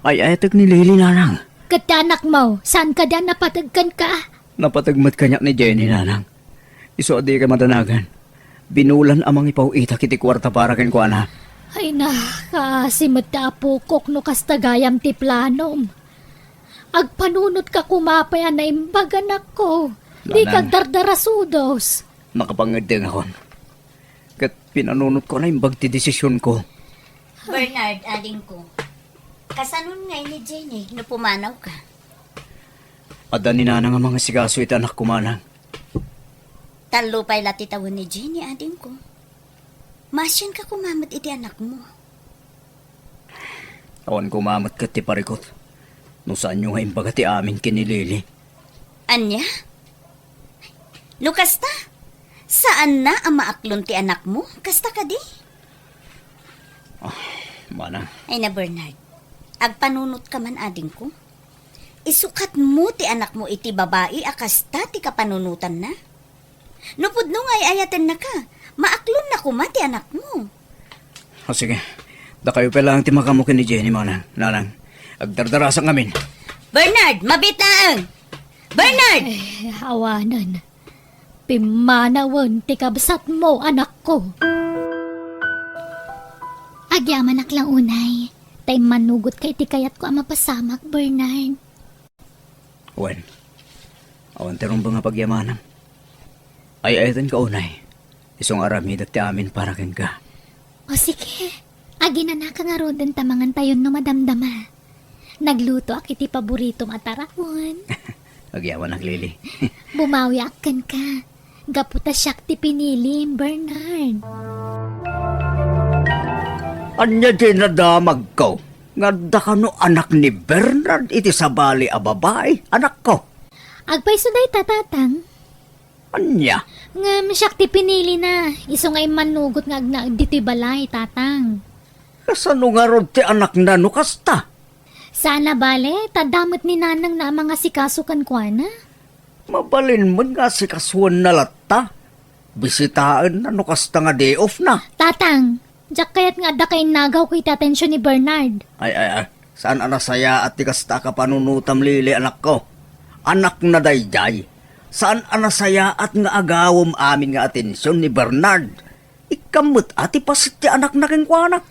Ay ayatag ni Lili, nanang. Kat ti anak mo, saan ka da napatagkan ka? Napatagmat kanyak ni Jenny, nanang. Iso di ka matanagan. Binulan amang ipaw itak iti kwarta para ken ko, ana. Ay na, kasimot ta apukok no kastagayam ti planom. Agpanunot ka kumapaya na imbagan ako. Di Nanang. kag dardarasudos. Nakapangedeng akon. Kat pinanunot ko na imbag ti desisyon ko. Bernard, aling ko. Kasanon nga ni Jenny, no pumanaw ka. Adan ni nanang ang mga sigaso iti anak ko, manang. Talo pa'y latitawan ni Jenny, aling ko. Masyan ka kumamat iti anak mo. Awan kumamat kat ti parikot. No saan nyo nga imbaga ti amin kinilili. Anya? Lukas ta? Saan na ang maaklon ti anak mo? Kasta ka di? Manang, Ay na Bernard, agpanunot ka man ading ko. Isukat mo ti anak mo iti babae akasta ti kapanunutan na. Nupod no ngay ayatan na ka, maaklon na kuma ti anak mo. o sige. Da kayo pa lang ti makamukin ni Jenny, manang. Nanang, agdardarasan ngamin. Bernard, mabitaang! Bernard! Ay, awanan. Pimanawan ti kabsat mo, anak ko. Agyaman lang unay. Tay manugot kay ti kayat ko ang mapasamak, Bernard. Wen, awan terong ba nga pagyamanang? Ay ayatan ka unay. Isong aramid at ti amin para ken ka. O sige, agi na naka nga rodan tamangan tayo no madamdama. Nagluto ak iti paborito matarakon. Agyaman Lili. Bumawi akan ka. Gaputa siyak ti pinili, Bernard. Anya din nadamag ko. Nga da ka no anak ni Bernard iti sabali a babae, anak ko. Agpay suday tatatang. Anya? Ngam siyak ti pinili na. Iso nga manugot nga agna dito'y balay, tatang. Kasano nga rod ti anak na no kasta? Sana bale, tadamot ni nanang na mga sikasukan kwa na. Mabalin mo nga si kaswan na latta. Bisitaan na no kasta nga day off na. Tatang, jak kayat nga da kay nagaw ko itatensyon ni Bernard. Ay. Saan anasaya at ti kasta ka panunutam Lili, anak ko? Anak na dayjay. Saan anasaya at nga agawom amin nga atensyon ni Bernard? Ikamot ati pasit ti anak na kengkwana.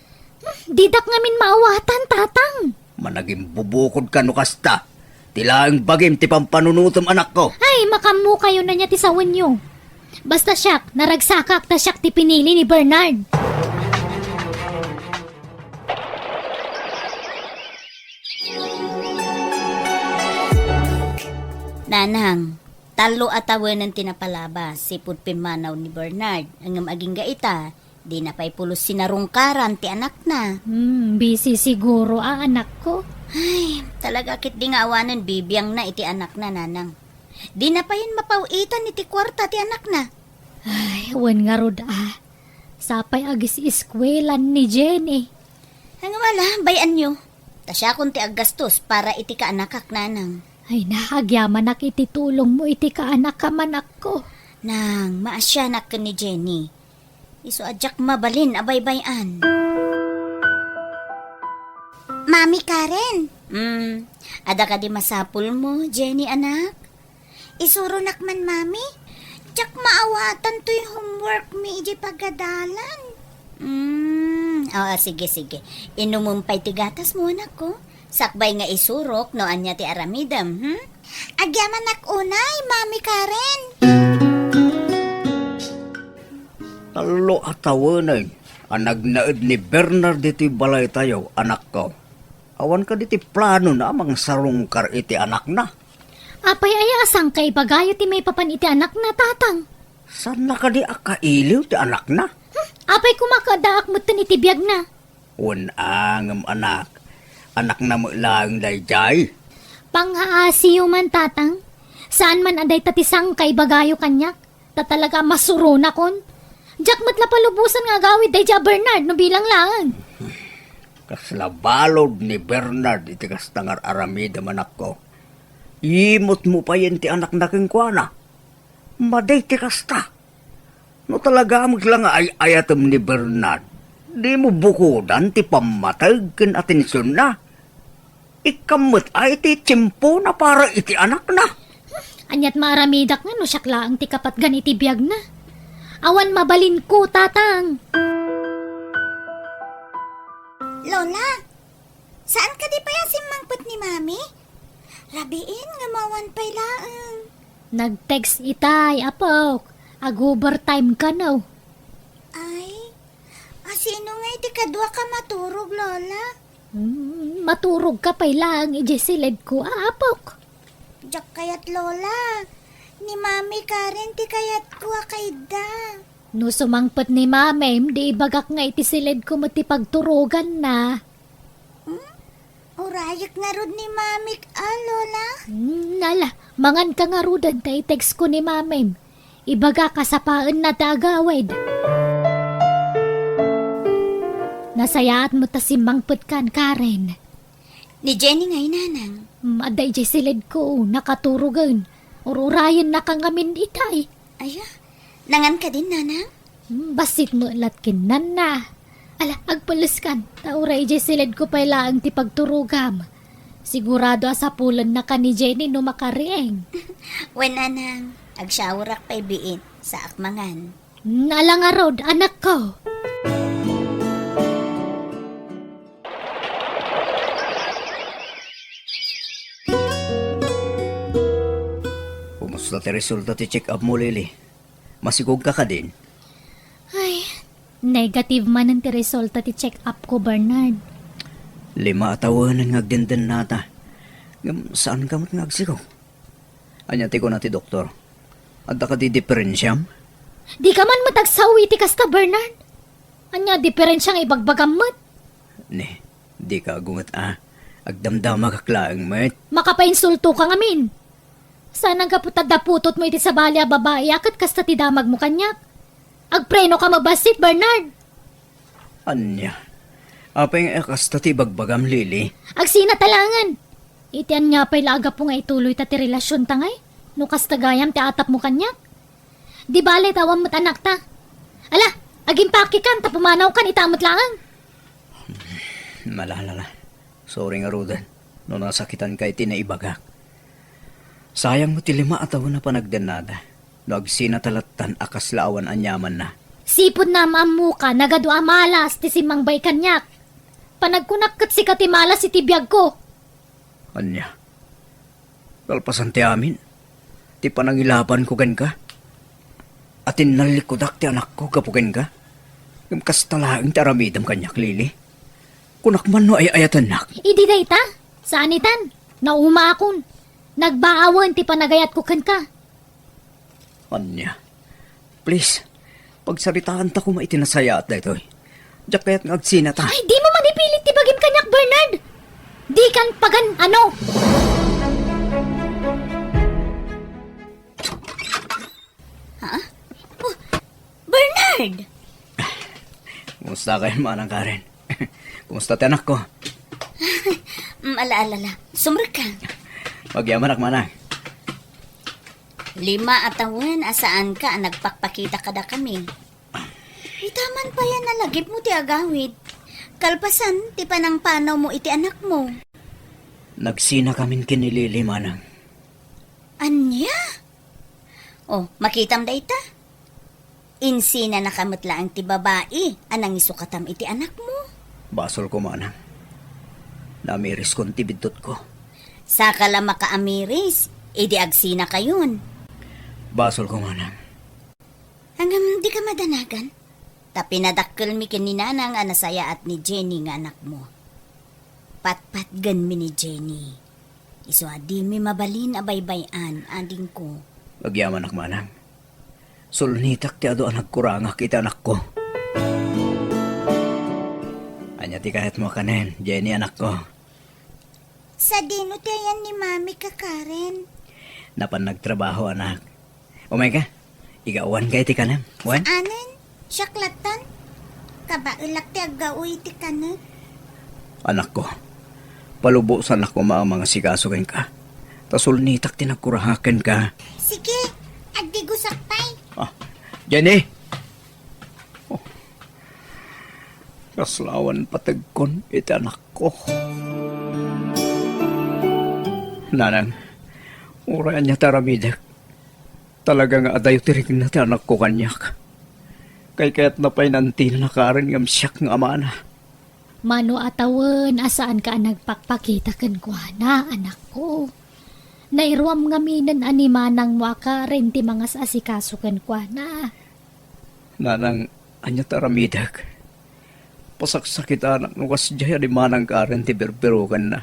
Didak ngamin maawatan, tatang. Managing bubukod ka no kasta. Tilaang bagim ti pampanunutom anak ko. Ay, makamu kayo na niya ti sawan nyo. Basta siyak, naragsakak ta siyak ti pinili ni Bernard. Nanang, talo atawen ng tinapalabas si pimanaw ni Bernard. Ang aging gaita, di na pa'y pulos sinarungkaran ti anak na. Busy siguro anak ko. Ay, talaga kit di nga awanan bibiyang na iti anak na, nanang. Di na pa yun mapawitan iti kwarta ti anak na. Ay, wan nga rod Sapay agis iskwelan ni Jenny. Ang wala, bayan nyo. Tasya kung ti aggastos para iti kaanakak, nanang. Ay, nahagyaman iti tulong mo iti kaanak ka manak ko. Nang, maasyanak ka ni Jenny. Iso adyak mabalin, abay-bayan. Mami Karen. Ada ka di masapul mo, Jenny anak? Isuro nakman, mami. Diyak maawatan to yung homework mi iji pagadalan. Oo, sige. Inumumpay ti gatas mo, anak ko. Sakbay nga isurok, no anya ti aramidam, Agyaman nak unay, mami Karen. Talo atawanan. Ang nagnaid ni Bernard diti balay tayo, anak ko. Awan ka diti plano na mga sarungkar iti anak na. Apay ay asang kay bagayo ti may papan iti anak na tatang. Saan na ka di akailiw ti anak na? Apay kumakadaak mo iti biyag na. Unangam anak. Anak na mo lang dayjay. Panghaasiyo man tatang. Saan man aday tatisang kay bagayo kanyak. Tatalaga masuro na kon. Diyak matla palubusan nga gawid dayja Bernard no bilang lang. Kaslabalod ni Bernard iti kastangar aramida manak ko. Imot mo pa yan ti anak na kengkwana. Maday ti kasta. No talaga maglang ay ayatom ni Bernard. Di mo bukudan ti pamatag ken atensyon na. Ikamot ay ti tiyempo na para iti anak na. Anyat maaramidak nga no syakla ang ti kapat ganiti biyag na. Awan mabalin ko tatang. Lola, saan ka di pa yan simangpot ni mami? Rabiin nga mawan pa'y laang. Nag-text itay, apok. Ag-overtime ka no. Ay, sino nga iti kadwa ka maturog, Lola? Maturog ka pa'y lang, ijesilid ko, apok. Diyak kayat, Lola. Ni mami Karen ti kayat ko kayda. No sumangpot ni mamem, di ibagak nga iti silid ko mo ti pagturugan na. Urayak nga rod ni mami, Lola. Nala, mangan ka nga rudan tay text ko ni mamem. Ibaga kasapaan na tagawid. Nasayaat mo ta si mangpot kan, Karen. Ni Jenny ngay, nanang. Aday jay silid ko, nakaturugan. Ururayan na kang amin itay. Aya, nangan ka din, nanang? Basit mo latkin na. Ala, agpalis kan. Tauray jay silid ko pala ang ti pagturugam. Sigurado asapulan na ka ni Jenny no makarieng. Wen, nanang, agsyawarak pa'y biit sa akmangan. Nala nga rod, anak ko. Kumusta ti resulta ti check up mo, Lily? Masigog ka ka din? Ay, negative man ang ti resulta ti check up ko, Bernard. 5 atawan ang ngagdenden nata. Saan ka mo't ngagsigaw? Anya ti ko na ti doktor. Adda ka di diferensyam? Di ka man matagsawi ti kasta, Bernard. Anya diferensyang ibagbagamot. Ne, di ka agungat Agdamdama kaklaang met. Makapainsulto ka ngamin. Sana nga putad da putot mo iti sa balya babae akat kasta ti damag mo kanyak. Agpreno ka mabasit, Bernard. Anya, apay nga kasta ti bagbagam, Lily. Agsina talangan. Itian nga pa'y laga po nga ituloy ta ti relasyon tangay. No kasta gayam ti atap mo kanyak. Di bale tawam mo't anak ta. Ala, aging pakikan ta pumanaw kan itamot lang. Malalala. Sorry nga, Rodan. No nasakitan ka iti na ibagak. Sayang mo ti 5 atawan na panagdanada. No agsinatalattan akas laawan anyaman na. Sipod na maamu ka, nagadua malas ti simang bay kanyak. Panagkunakkat si katimalas iti biyag ko. Anya, kalpasan ti amin. Ti panangilaban ko gan ka. Atin nalikodak ti anak ko kapugan ka. Yung kastalaang ti aramidam kanyak, Lily. Kunak man no ay ayatan nak. Idi dayta, saan itan? Nauma akon. Nagbaawan ti panagayat ko kan ka. Anya, please, pagsaritaan ta ko maitinasaya at daytoy. Diyak kaya't ngagsina ta. Ay, di mo manipilit ti bagim kanyak, Bernard. Di kan pagan ano. Bernard! Kumusta kayo, manang Karen? Kumusta ti anak ko? Ala. Sumra ka. Magyaman ak manang. 5 atawan asaan ka nagpakpakita kada kami. Itaman pa yan nalagip mo ti agawid. Kalpasan ti panang panaw mo iti anak mo. Nagsina kamin kinilili, manang. Anya? Oh, makitam da ita. Insina na kamutla ang ti babae, anang isukatam iti anak mo. Basol ko, manang. Namiris kong tibidot ko. Saka lang makaamiris, idi agsina kayon. Basol ko, manang. Hanggang di ka madanagan. Tapi nadakkel mi kininanang anasaya at ni Jenny nga anak mo. Patpatgan mi ni Jenny. Iso adi mi mabalin abaybayan, ading ko. Magyaman ak manang. Sulnitak ti ado anak kurangak iti anak ko. Anya ti kahit mo kanen, Jenny anak ko. Sa dino tayan ni Mami ka, Karen. Napan nagtrabaho anak. Umay ka, igawan ka iti kanem. Wan? Anen, syaklatan. Kabaulak ti agaw iti kanet. Anak ko, palubusan ako mga sikasugan ka. Tasulnitak ti nagkurahakan ka. Sige, agdi gusakpay. Ah, Jenny! Oh. Kaslawan patagkon iti anak ko. Nanang, urayan niya taramidak. Talaga nga adayo tirig na ti anak ko kanyak. Kay kaya't napay nanti na nakaran ngam siyak ng ama na. Mano atawan, asaan ka nagpakpakita kan kwa na, anak ko. Nairuam nga minan animanang waka rin ti mga asikaso kan kwa na. Nanang, anya taramidak. Pasaksakit anak nukas jaya di manang karen ti berberukan na.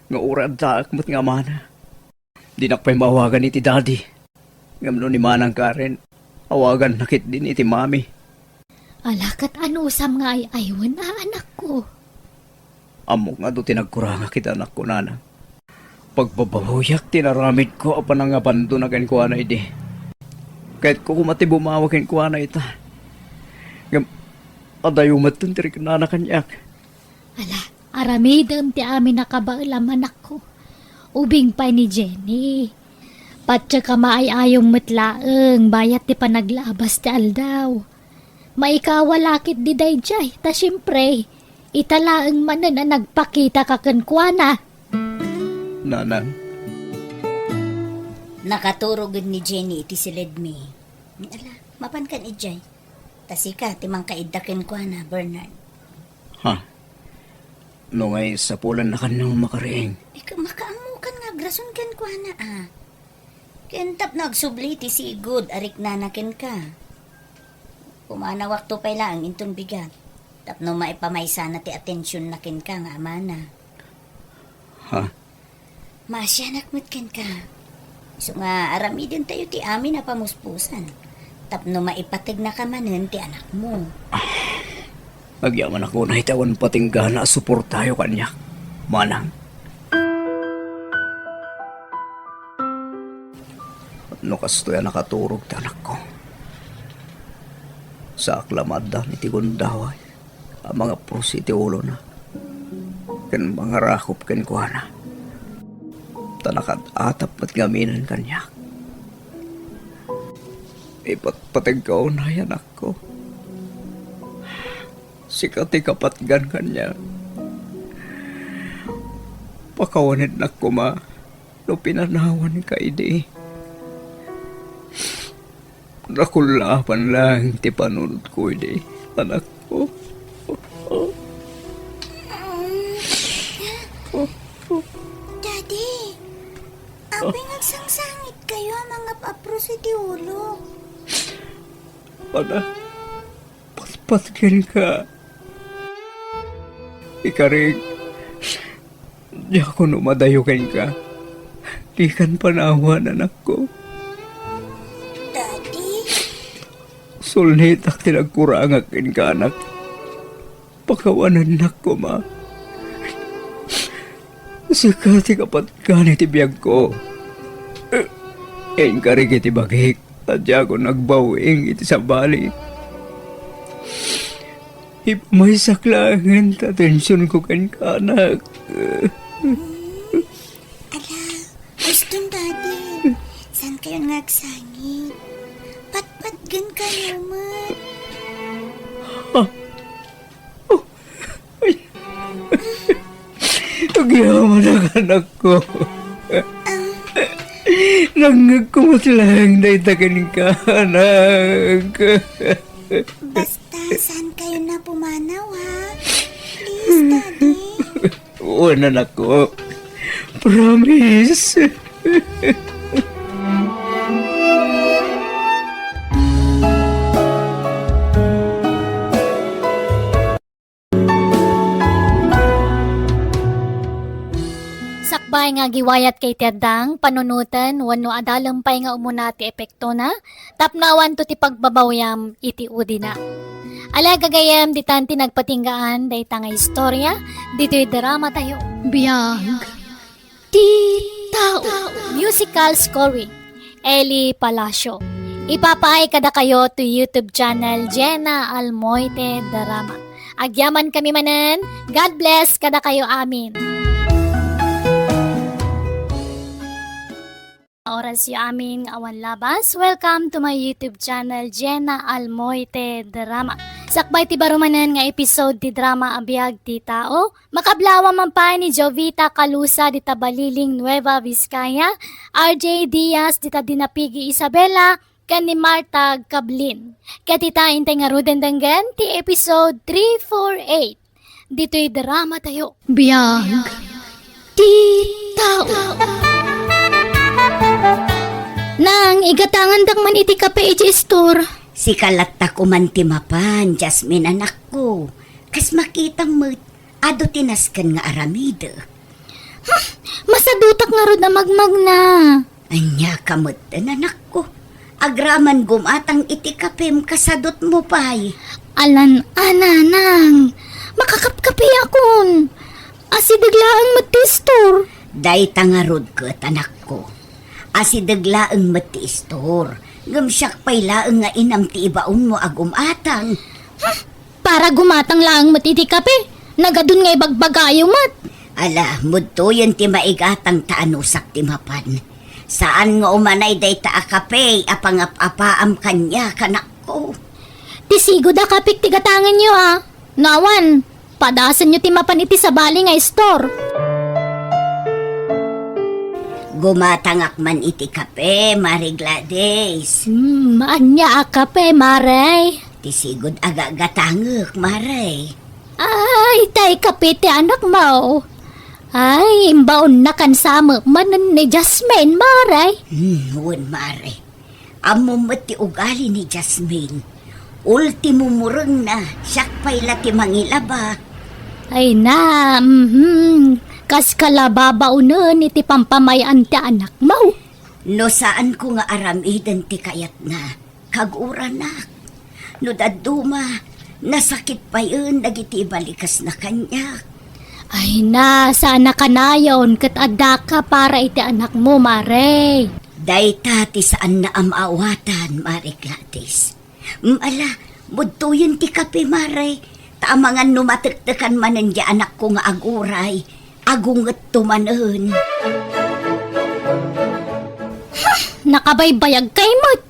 Nga urad taak mo't nga mana. Di nakpay mawagan iti daddy. Ngamno ni manang karen, awagan nakit din iti mami. Alakat ano usam nga ay aywan anak ko. Amok nga do tinagkuranga kita anak ko, nanang. Pagbabahuyak tinaramid ko apan nga bando na kan kuha na iti. Kahit ko kumati bumawag kan kuha na ita. Ngam, adayumat tun tirik na kanyak. Ala, aramidam ti amin nakabailam anak ko. Ubing pa ni Jenny. Patya ka maayayong matlaeng, bayat ti panaglabas ti aldaw. Maikawalakit di dayjay, ta siyempre, italaeng manan na nagpakita kakankwana. Nanang, Nakaturog ni Jenny iti silid mi. Ala, mapan kan ijay. Tasika, timang kaiddakin ko na, Bernard. ha? No ngay sa pulan na kanang makariing. Ikaw, makaamukan nga, grason kan ko na Kentap nagsubli ti si good, arik nanakin ka. Kumana wakto pay lang, intun bigat. Tapno maipamaysa na ti atensyon nakin ka nga amana. Ha? Masyanak ken ka. So nga, arami din tayo ti amin na pamuspusan. Tapno maipatig na ka manen ti anak mo. Nagyaman ako na itawan pating gana suportayo kanya. Manang. No kasto yan nakaturog ti anak ko. Sa aklamada ni ti gundaway. Ang mga pros iti ulo na. Kan mga rakop kan kuha na. Tanakat atap at gaminan kanya. Ipatpatag ka na yan ako. Sikati kapatgan kanya. Pakawanid na ko ma. No pinanawan ka idi. Nakulapan lang ti panunod ko idi. Anak ko. Daddy, apay nagsangsangit kayo mga paapro si Tiulo. Anak, patpatgan ka. Ikarig, di ako numadayukan ka. Di kan panawan anak ko. Daddy? Sulit ak tinagkurangakin ka anak. Pakawanan na ko ma. Sakati kapat ka ni tibiyag ko. Kain ka rin iti bagik. Tadya ko nagbawing iti sa bali. Ipamay saklangan tatensyon ko kan ka anak. Ala, gustong daddy. Saan kayo nagsangit? Patpatgan kayo, mat. Nagyaman ang anak ko. Nangagkumot lang na itakin ka anak. Basta, saan kayo na pumanaw, ha? Please, daddy. Oo, anak ko. Promise. Sakbay nga giwayat kay Tiadang, panunutan, wano adalampay nga umuna ti epekto na, tapnawan to ti pagbabawyam iti udi na. Ala gagayam di tanti nagpatinggaan, day nga istorya, dito'y drama tayo. Biyag. Ti tao. Musical scoring, Eli Palacio. Ipapaay kada kayo to YouTube channel Jenna Almoite Drama. Agyaman kami manan, God bless kada kayo amin. Oras yu aming awan labas. Welcome to my YouTube channel, Jenna Almoite Drama. Sakbay ti barumanan nga episode ti drama abiyag ti tao. Makablawa man pa ni Jovita Calusa di Tabaliling Nueva Vizcaya, RJ Diaz di Dinapigi Isabela, kan ni Marta Cablin. Katita intay nga ruden danggan ti episode 348. Dito'y drama tayo. Biyag. Ti tao. Nang igatangan man iti kape iti store. Si kalata ko man timapan, Jasmine anak ko. Kas makitang mo, ado tinaskan nga aramida. Masadutak nga rod na magmag na. Anya kamot anak ko. Agraman gumatang iti kapem kasadot mo pa'y. Alan, ananang. Makakapkapi akon. Asidaglaang mati store. Day tangarod kat anak ko. Asidagla ang mati store. Gamsyak pa'y laang nga inam ti ibaon mo agumatang. Para gumatang lang mati iti kape. Nagadun nga ibagbagayo mat. Ala, mudto yun ti maigatang taanusak ti mapan. Saan nga umanay day ta akape, apangap-apaam kanya kanak ko. Tisigo da kapik tigatangan nyo ha. Nawan, padasan nyo timapan iti sa bali nga store. Gumatangak man iti kape, Mari Gladys. Anya kape, maray. Tisigod agagatangak, Maray. Ay, tay kape ti anak mo. Ay, imbaon na kan sama manan ni Jasmine, maray. Huwag, Mare. Amo ti ugali ni Jasmine. Ultimo murang na, siyak pa'y lati mangilaba. Ay na, kas kalababaunan iti pampamayan ti anak mo. No saan ko nga aramidan ti kayat na, kaguranak. No daduma, nasakit pa yun, nagiti balikas na kanya. Ay na, sana kanayon kat adda ka para iti anak mo, Mare. Dayta ti saan na amawatan, Mare Gladys. Ala, budto yun ti kape, Mare. Taamangan numatiktikan manan di anak ko nga aguray. Agungat tumanon. Nakabaybayag kay mo't.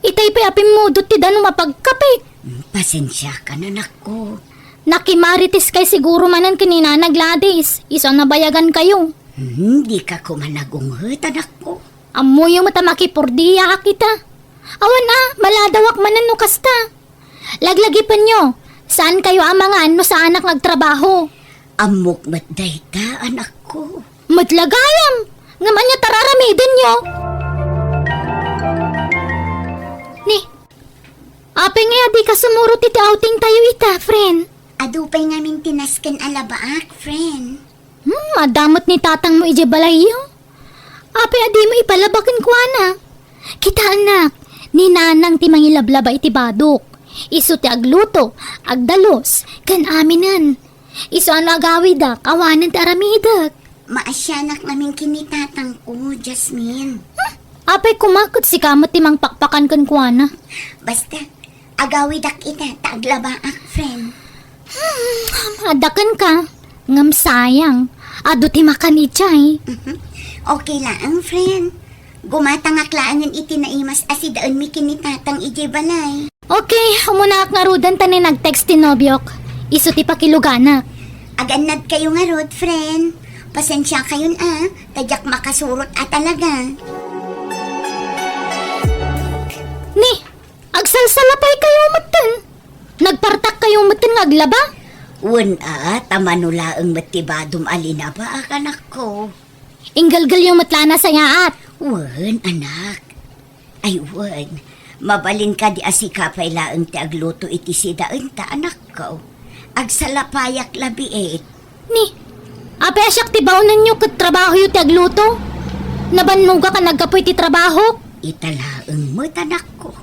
Itay payapin mo do't ti dano mapagkape. Pasensya ka na, anak ko. Nakimaritis kay siguro manan kanina na Gladys. Iso nabayagan kayo. Hindi ka kumanagunghet, anak ko. Amoy yung matamakipurdiya kita. Awan na, maladawak manan no kasta. Laglagipan nyo. Saan kayo amangan no sa anak nagtrabaho? Amok matday ta, anak ko. Matlagayam! Nga man niya tararamidin nyo. Ni, ape nga di ka sumurot iti outing tayo ita, friend. Adupay namin tinaskan alabaak, friend. Madamot ni tatang mo ije balayo. Apay adi mo ipalabakin ko ana. Kita anak, ni nanang ti mangilablaba iti badok. Isu ti agluto, agdalos, kan aminan. Isu ano agawidak, awanan ti aramidak. Maasyanak namin kinitatang ko, Jasmine. Apay kumakot si kamot ti mangpakpakan kan kuana. Basta, agawidak ita, taglabaak, friend. Adakan ka, ngam sayang. Ado ti makan ichay. Okay lang, friend. Gumatangaklaan iti naimas asidaan mi kinitatang ije balay. Okay, umunak nga rudan tani nag-text ti nobyok. Isu ti pakiluganak. Aganad kayo nga rod, friend. Pasensya kayon tadyak makasurot talaga. Ni, agsalsalapay kayo matan. Nagpartak kayo matan nga aglaba. Tamanula ang matibadom alina ba anak ko? Inggalgal yung matlana sa yaat. Anak. Ay, mabalin ka di asikapay laang ti agluto iti sidaan ta anak ko. Agsalapayak labiit. Ni, apay asyak ti baunan nyo kat trabaho yung ti agluto. Nabanmuga ka nagkapoy ti trabaho. Italaang mo't anak ko.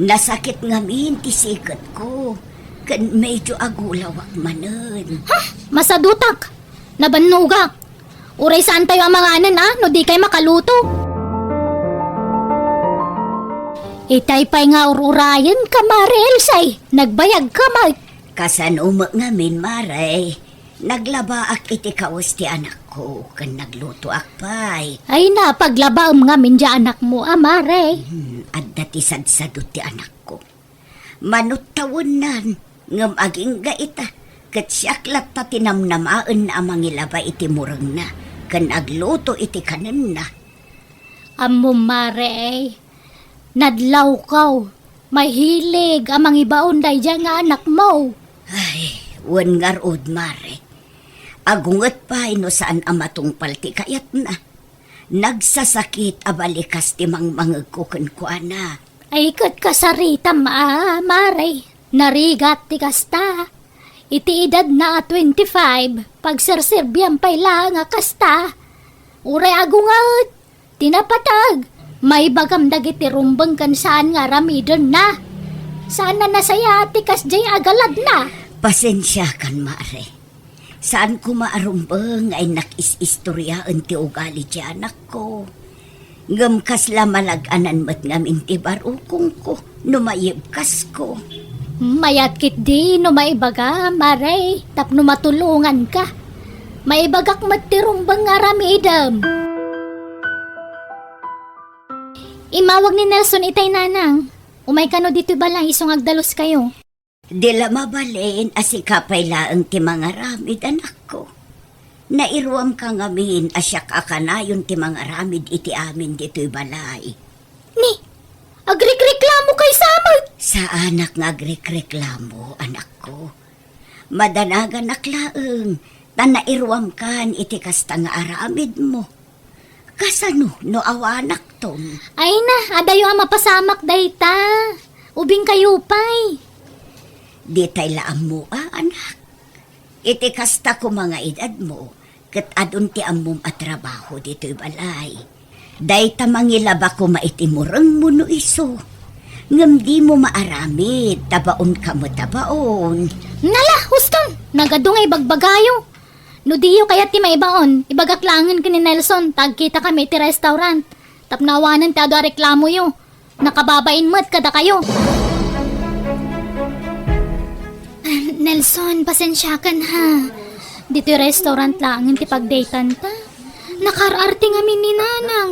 Nasakit ngamin ti sikat ko. Kan medyo agulawak manen. Masadutak. Nabanmuga. Uray saan tayo amanganan no di kay makaluto. Itay pa'y nga ururayan ka Elsay. Nagbayag ka Kasan ngamin maray. Naglabaak iti kawas ti anak ko. Kan nagluto akpay. Ay na, paglabaam nga minja anak mo, amare. At dati sadsadot ti anak ko. Manut tawanan, ngam aging gaita. Kat siyaklat ta tinamnamaan na mangilaba iti murang na. Kan agluto iti kanan na. Amo, mare. Nadlaw kaw. May hilig amang ibaon day dyan nga anak mo. Ay, wan ngarod mare. Agungat pa no saan amatong palti kayat na. Nagsasakit abalikas ti mangmangagkukan ko ana. Ay kat kasarita mare. Narigat ti kasta. Iti edad na 25. Pagserserbiyan pa'y lang nga kasta. Uray agungat. Tinapatag. May bagam dagiti rumbang kan saan nga ramidon na. Saan na nasaya ti kasjay agalad na. Pasensya kan mare. Saan ko maarumbang ay nakis-istoryaan ti ugali ti anak ko. Ngam kasla malag-anan mat ngamin ti barukong ko, numayibkas ko. Mayat kit di no maibaga, mare. Tapno matulungan ka. Maibagak matirumbang nga ramidam. Imawag ni Nelson itay nanang. Umay kano dito balang isong agdalos kayo. Dila mabalin asikapay laang ti mga ramid anak ko. Nairuam ka ngamin asyak akanayon ti mga ramid iti amin dito'y balay. Ni, agrekreklamo kay samad. Sa anak nga agrekreklamo, anak ko. Madanagan aklaang, tanairuam kan iti kasta nga aramid mo. Kasano no awanak tom? Ay na, adayo ang mapasamak dayta. Ubing kayo pay. Di tay laam mo anak. Iti kasta ko mga edad mo, kat adun ti amom at trabaho dito'y balay. Dayta mangilaba ko maitimurang mo no iso. Ngam di mo maaramid, tabaon ka mo tabaon. Nala, huston, nagadungay bagbagayo. No diyo kaya ti maibaon, ibagaklangan ka ni Nelson, tagkita kami ti restaurant. Tapnawanan ti ado reklamo yo. Nakababain mo't kada kayo. Nelson, pasensya kan ha. Dito restaurant lang ti pagdaytan ta. Nakararte nga ni nanang.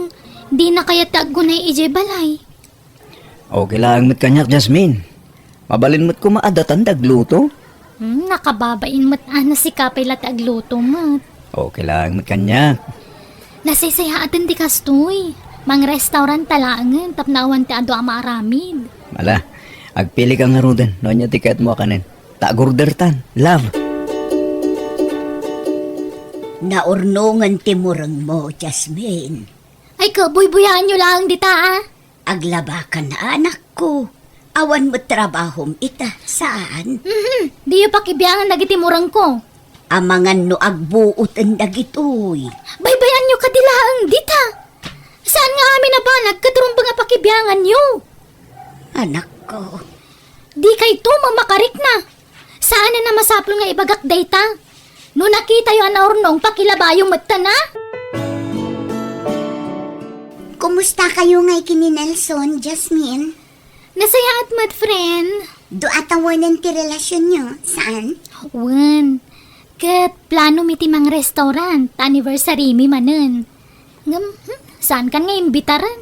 Di na kaya taggunay ije balay. Okay lang mat kanyak, Jasmine. Mabalin mo't kumaadatan dagluto. Nakababain mo't ana si kapay lat agluto mo't. Okay lang mat kanyak. Nasaysaya atin di kastoy. Mang restaurant talangan tapnawan ti ado ang maaramid. Mala, agpili kang ngarudan. Noon niya tiket mo kanin. Tagurdertan, love. Naurnungan ti murang mo, Jasmine. Ay kabuy-buyaan nyo lang dita Aglaba ka na anak ko. Awan mo trabahom ita. Saan? Di yung pakibiyangan nagitimurang ko. Amangan no agbuot ang dagitoy. Baybayan nyo kadilaang dita. Saan nga amin na ba nagkaturong nga pakibiyangan nyo? Anak ko, Di kay to mamakarik na. Saan na masapol nga ibagak data? No nakita yung anaurnong pakilabayong mata na? kumusta kayo ngay kini Nelson, Jasmine? Nasaya at mad friend. Do atawanan ti relasyon nyo? Saan? Wan. Kat plano mi ti mang restaurant. Anniversary mi manen. Saan kan nga imbitaran?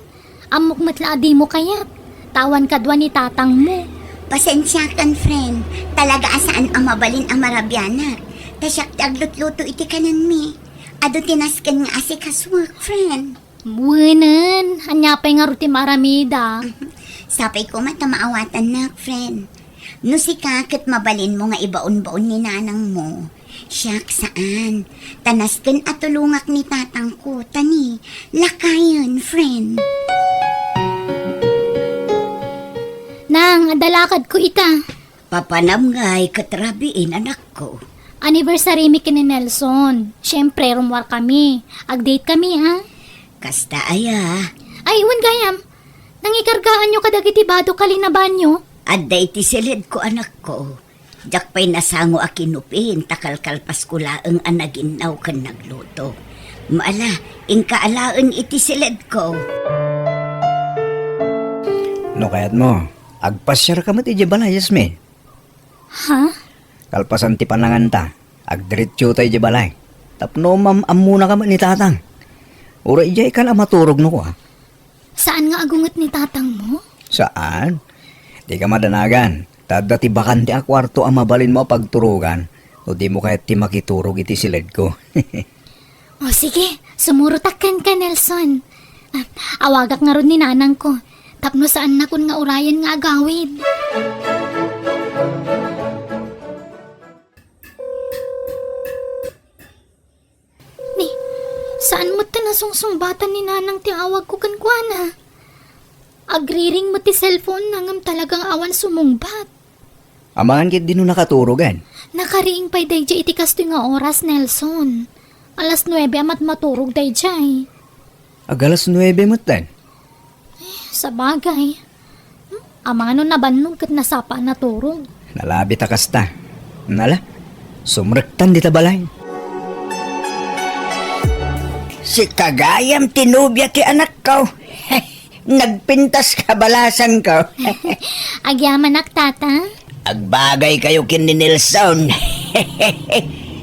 Amok matla adi mo kayat. Tawan kadwa ni tatang mo. Pasensya kan, friend. Talaga asaan ang mabalin ang marabyanak. Tasyak taglutluto iti kanan mi. Ado tinaskan nga asikas work, friend. Buwanan. Anyapay nga ruti maramida. Sapay ko mata maawatan na, friend. No si kakit mabalin mo nga ibaon-baon ni nanang mo. Siyak saan? Tanaskan at tulungak ni tatang ko. Tani, lakayan, friend. Nang, adalakad ko ita. Papanam nga'y katrabiin, anak ko. Anniversary mi kini Nelson. Siyempre, rumwar kami. Ag-date kami, ha? Kasta aya. Ay, iwan gayam. Nangikargaan nyo kadagiti bado kalinaban nyo. Adda iti silid ko, anak ko. Jak pa'y nasango a kinupin, takalkalpas ko laeng anaginaw kan nagluto. Maala, ingkaalaan iti silid ko. No kayat mo, agpasyar ka mo ti balay, Jasmine. Ha? Kalpasan ti panangan ta, agdiretso tayo di balay. Tapno amuna ka mo ni tatang. Ura ijay ka na maturog no ko ha. Saan nga agungot ni tatang mo? Saan? Di ka madanagan. Tada ti bakante a kwarto ang mabalin mo pagturugan. O di mo kahit ti makiturog iti silid ko. O sige, sumurutakkan ka, Nelson. Awagak nga ron ni nanang ko. Tapno saan na kun nga urayan nga agawid. Ni, saan mo ta nasungsungbatan ni nanang ti awag ko kankwana? Agriring mo ti cellphone nangam talagang awan sumungbat. Amangan kit di no nakaturogan. Nakariing pa'y dayjay iti kasto nga oras, Nelson. Alas 9 amat maturog dayjay. Agalas 9 mo tan. Sa bagay. Amang ano nabannog kat nasapa na turog. Nalabi ta kasta. Nala, sumrektan di ta balay. Si Kagayam tinubya ti anak ko. Nagpintas ka balasan ko. Agyaman ak tata. Agbagay kayo kin ni Nelson.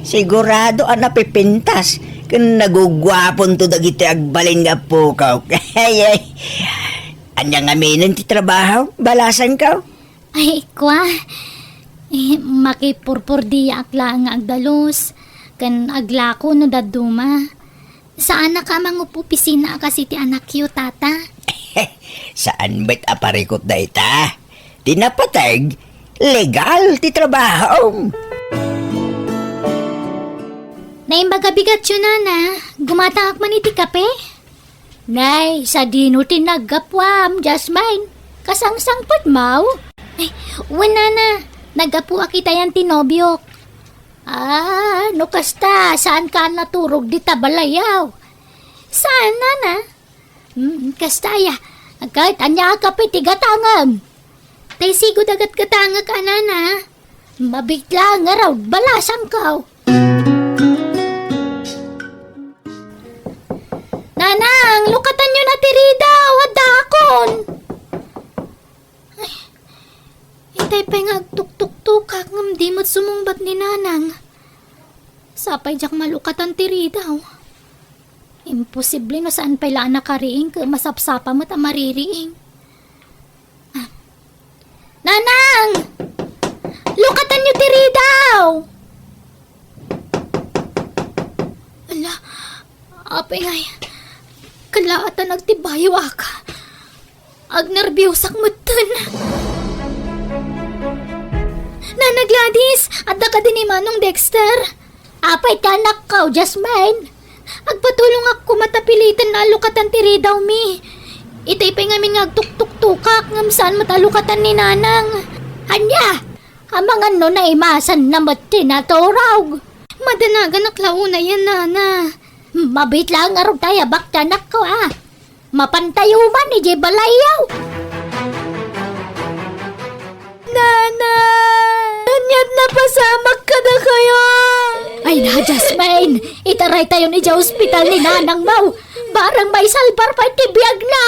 Sigurado napipintas. Kung nagugwapon to dagiti agbalin nga po ka. Anyang aminin ti trabaho? Balasan ka? Ay, kwa. Makipurpur di akla nga agdalos. Kan aglako no daduma. Saan na ka mangupupisina kasi ti anak yu, tata? Saan ba't aparikot da ita? Tinapatag, legal ti trabaho. Naimbaga-bigat yun, nana. Gumatangak man iti kape? Nay, sa dino tinagapwam, Jasmine. Kasangsangpad mau. Ay, wala na. Nagapu akita yan tinobyok. No kasta, saan ka naturog di tabalayaw? Saan, nana? Kasta ya. Agad, anya kape tigatangam. Tay sigod agad katanga ka, nana. Mabigla nga raw, balasang ka. Nanang, lukatan nyo na tirida, wadakon. Ay, itay pa nga tuk-tuk-tukak ngam di mo't sumungbat ni nanang. Sapay jak malukatan tirida. Imposible no saan pala nakariing ka masapsapa mo't amaririing. Nanang! Lukatan nyo tirida! Ala, apay nga yan. Kalaatan nagtibayo aka. Agnerbiyosak mutan. Nana Gladys, adda ka din ni Manong Dexter. Apay tanak ka, Jasmine. Agpatulong ako matapilitan na alukatan tiri daw mi. Itay pa nga ngagtuk-tuk-tukak ngam saan matalukatan ni Nanang. Anya, amangan no na imasan na mati na torag. Madanagan na klauna yan, Nana. Mabit lang nga rin tayo, baktanak ko Mapantayuman ni Jay Balayaw. Nana! Anyat na pasamak ka na kayo! Ay na, Jasmine! Itaray tayo ni Jay Hospital ni Nanang Mau. Barang may salbar pa tibiyag na!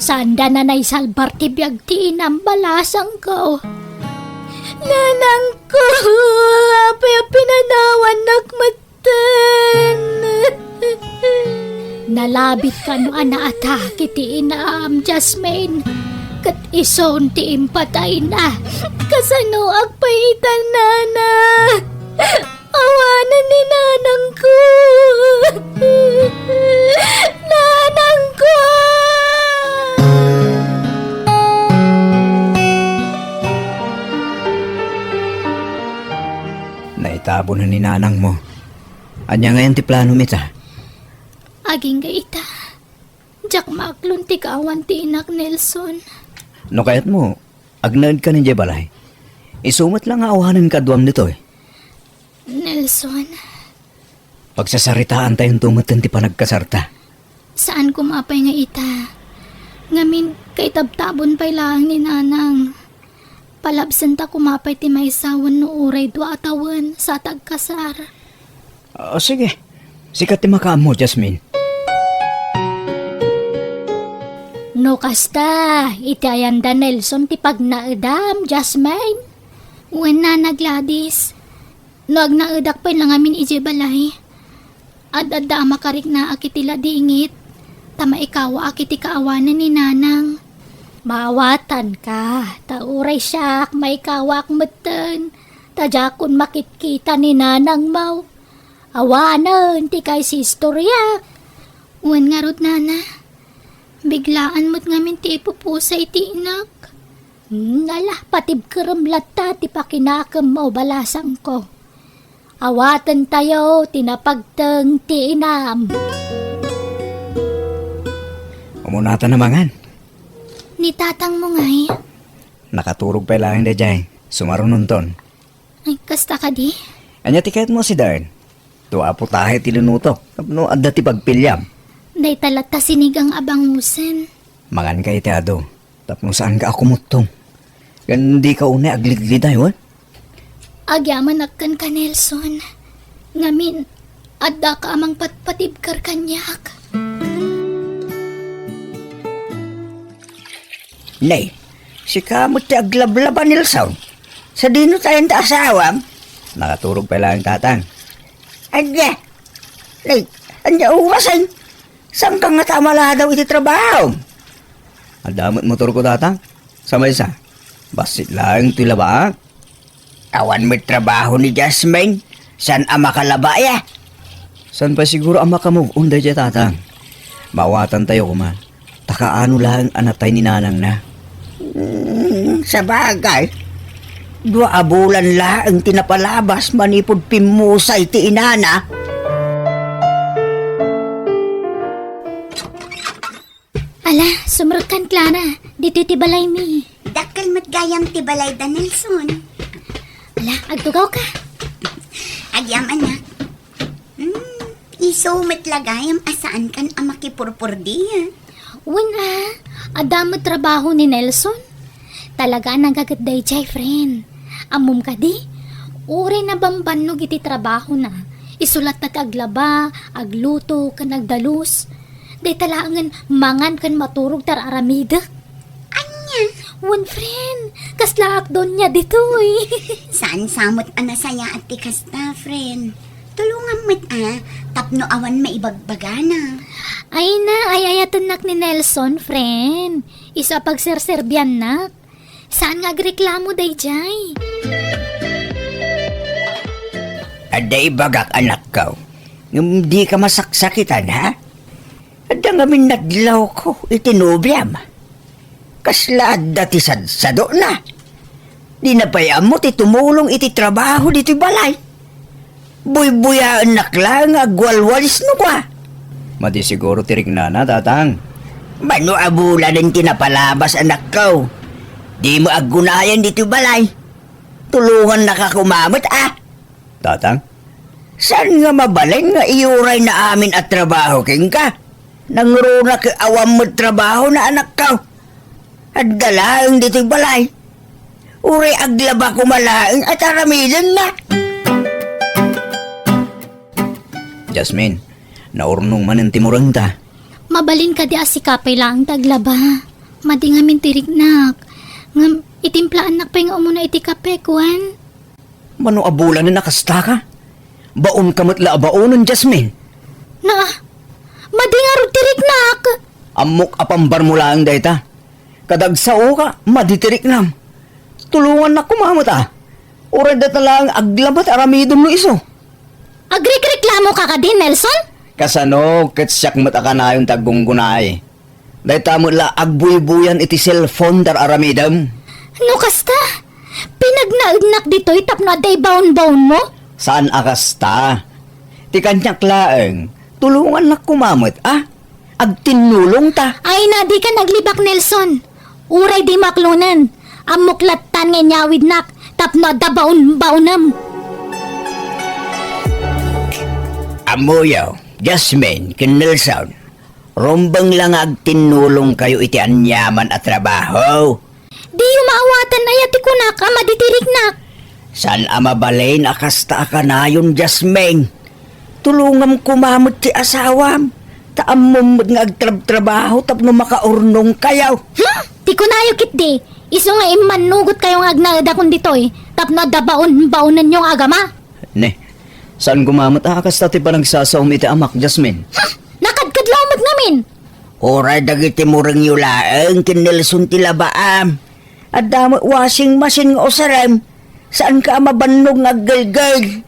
Sanda na nay salbar tibiyag ti inambalasang ko. Nanang ko! Apay pinanawan nakmatan! Nalabit ka no anaatake ti inaam, Jasmine. Kat ison ti impatay na. Kasano agpaitan nana. Awanan ni nanang ko. Nanang ko! Naitabo na ni nanang mo. Anya ngayon ti plano mita? Aging gaita. Jak maklun ti kaawan ti inak Nelson. No kayat mo, agnaid ka ni Jebalay. Isumat lang awahanan ka duwam nito eh. Nelson, Pagsasaritaan tayong tumatan ti panagkasarta. saan kumapay nga ita? Ngamin kay tabtabon pay lang ni nanang. Palabsan ta kumapay ti may sawan no uray dua atawan sa tagkasar. Sige, sikat ti makaam mo, Jasmine. No kasta, iti ayanda Nelson ti pagnaedam, Jasmine. Wena na Gladys. No agnaedak pa'y lang amin ije balay. Adada makarik na akitila dingit. Tama ikaw akiti kaawanan ni nanang. Mawatan ka, tauray siyak, may kawak meten. Tajakon makitkita ni nanang mau. Awanan, ti kay si istorya. Uwan nga rod nana. Biglaan mo't ngamin ti ipupusay ti inak. Nala, patib keremlata ti pakinakam mo balasang ko. Awatan tayo, tinapagteng ti inam. Umunata na mangan. Ni tatang mo ngay. Nakaturog pa lang na dyan. Sumarunong ton. Ay, kasta ka di? Anya tiket mo si Darn. Tuwa po tahe ti lunutok. Tapno adda ti pagpilyam. Day talata sinigang abangusen. Mangan ka iti ado. Tapno saan ka ako mutong. Gan di ka une agligliday, what? Agyaman akkan ka Nelson. Ngamin, adda ka amang patpatibkar kanyak. Nay, si kamot ti aglablaban Nilson. Sa dino tayong taasawam? Nakaturog pa lang tatang. Anya? Nay, anya uwasan? Saan ka nga tamala daw iti trabaho? Adamot motor ko tatang. Sama isa. Basit lang ti labaan. Awan mo'y trabaho ni Jasmine. Saan ama kalaba ya? San pa siguro ang makamove on dyan tatang? Mawatan tayo kuman. Takaano lang anatay ni nanang na. Sa bagay. Dua abulan lang tinapalabas manipod pimusay ti inana. Ala, sumurkan Clara. Dito ti balay mi. Dakal matgayam ti balay da Nelson. Ala, agtugaw ka. Agyam anak. Iso matlagayam asaan kan amakipurpur diya. Wala, adamo trabaho ni Nelson. Talaga nagagadday jay, friend. Amum ka di? Uri na bambanog iti trabaho na. Isulat na kaglaba, agluto, kan nagdalus. Day talangan mangan kan maturog tar aramida. Anya? One friend, kaslaak doon niya dito eh. Saan samot anasaya at tikasta, friend? Tulungan mo't tapno awan maibagbagana. Ay na, ay ayatan nak ni Nelson, friend. Isa pagserserbian nak. Saan nga agreklamo day jay? Aday bagak anak ko. Di ka masaksakitan, ha? Ada nga minadlaw ko itinubyam. Kaslad dati sadsado na. Di na payam mo ti tumulong iti trabaho dito balay. Buy-buyaan nak lang agwalwalis no kwa. Madi siguro tirik na tatang. Mano abula din tinapalabas anak ko. Di mo agunayan dito balay. Tulungan nakakumamot Tatang? Saan nga mabalin nga iuray na amin at trabaho king ka? Nangruna ka awam mo trabaho na anak ka. At dalaang dito'y balay. Uray aglaba ko malaing at aramidan na. Jasmine, naurnong man ang timurang ta. Mabalin ka di asikapay lang taglaba. Madi nga mintirignak. Ngam itimplaan nak pa nga umuna iti kape, kuwan. Mano abulan na nakasta ka? Baon kamatla baonon, Jasmine. Na, madi nga ro tirignak. Amok apambar mo lang dayta. Kadagsao ka, maditirik nam. Tulungan na kumamot Uray dat na lang aglabat aramidom no iso. Agrik-reklamo ka ka din, Nelson? Kasano, ketsyak mata ka na yung tagunggunay. Dayta mo la agbuy-buyan iti cellphone dar aramidom. No kasta? Pinagnaugnak dito'y tapno day baon-baon mo? Saan akasta? Ti kanyak laeng, tulungan na kumamot Agtinulong ta. Ay na di ka naglibak, Nelson. Uray di maklunan. Amuklatan nga nyawid nak. Tapno da baon-baonam. Amuyaw, Jasmine, kinilson. Rombang lang agtinulong kayo iti anyaman at trabaho. Di maawatan na yati ko nak, maditirik nak. San amabalay na kasta ka na yun, Jasmine? Tulungam kumamot ti asawam. Taamumod nga agtrab-trabaho tapno makaurnong kayaw. Di ko nayo kit di. Iso nga imanugot kayong agnada kung dito'y. Tapno da baon-baonan yung agama. Ne, saan kumamot kasta ti pa nagsasawam iti amak, Jasmine? Nakadkadlawmat ngamin. Oray dagiti murang yulaeng kinilson ti labaam. At damot washing machine nga osarem. Saan ka mabannog nga galgal?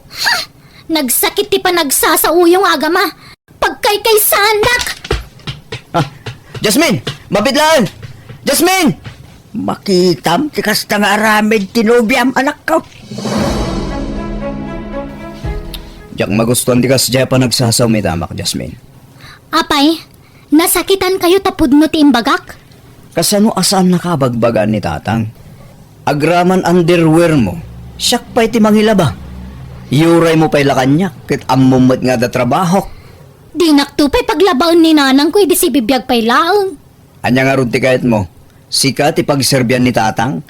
Nagsakit ti pa nagsasauyong agama. Pagkay sanak. Jasmine! Mabidlaan! Jasmine! Makitam, tikas ta nga aramid tinubiam anak ko. Diyak magustuhan tikas dya pa nagsasawmit amak, Jasmine. Apay, nasakitan kayo tapod no ti imbagak? Kasano asaan nakabagbagan ni tatang? Agraman underwear mo, siyak pa'y ti mangilaba. Yuray mo pa'y lakanyak, kit amumot nga da trabaho. Di naktupay paglabaon ni nanang ko, di si bibiyag pa'y laong. Anya nga ron ti kahit mo, sika ti pagserbyan ni tatang.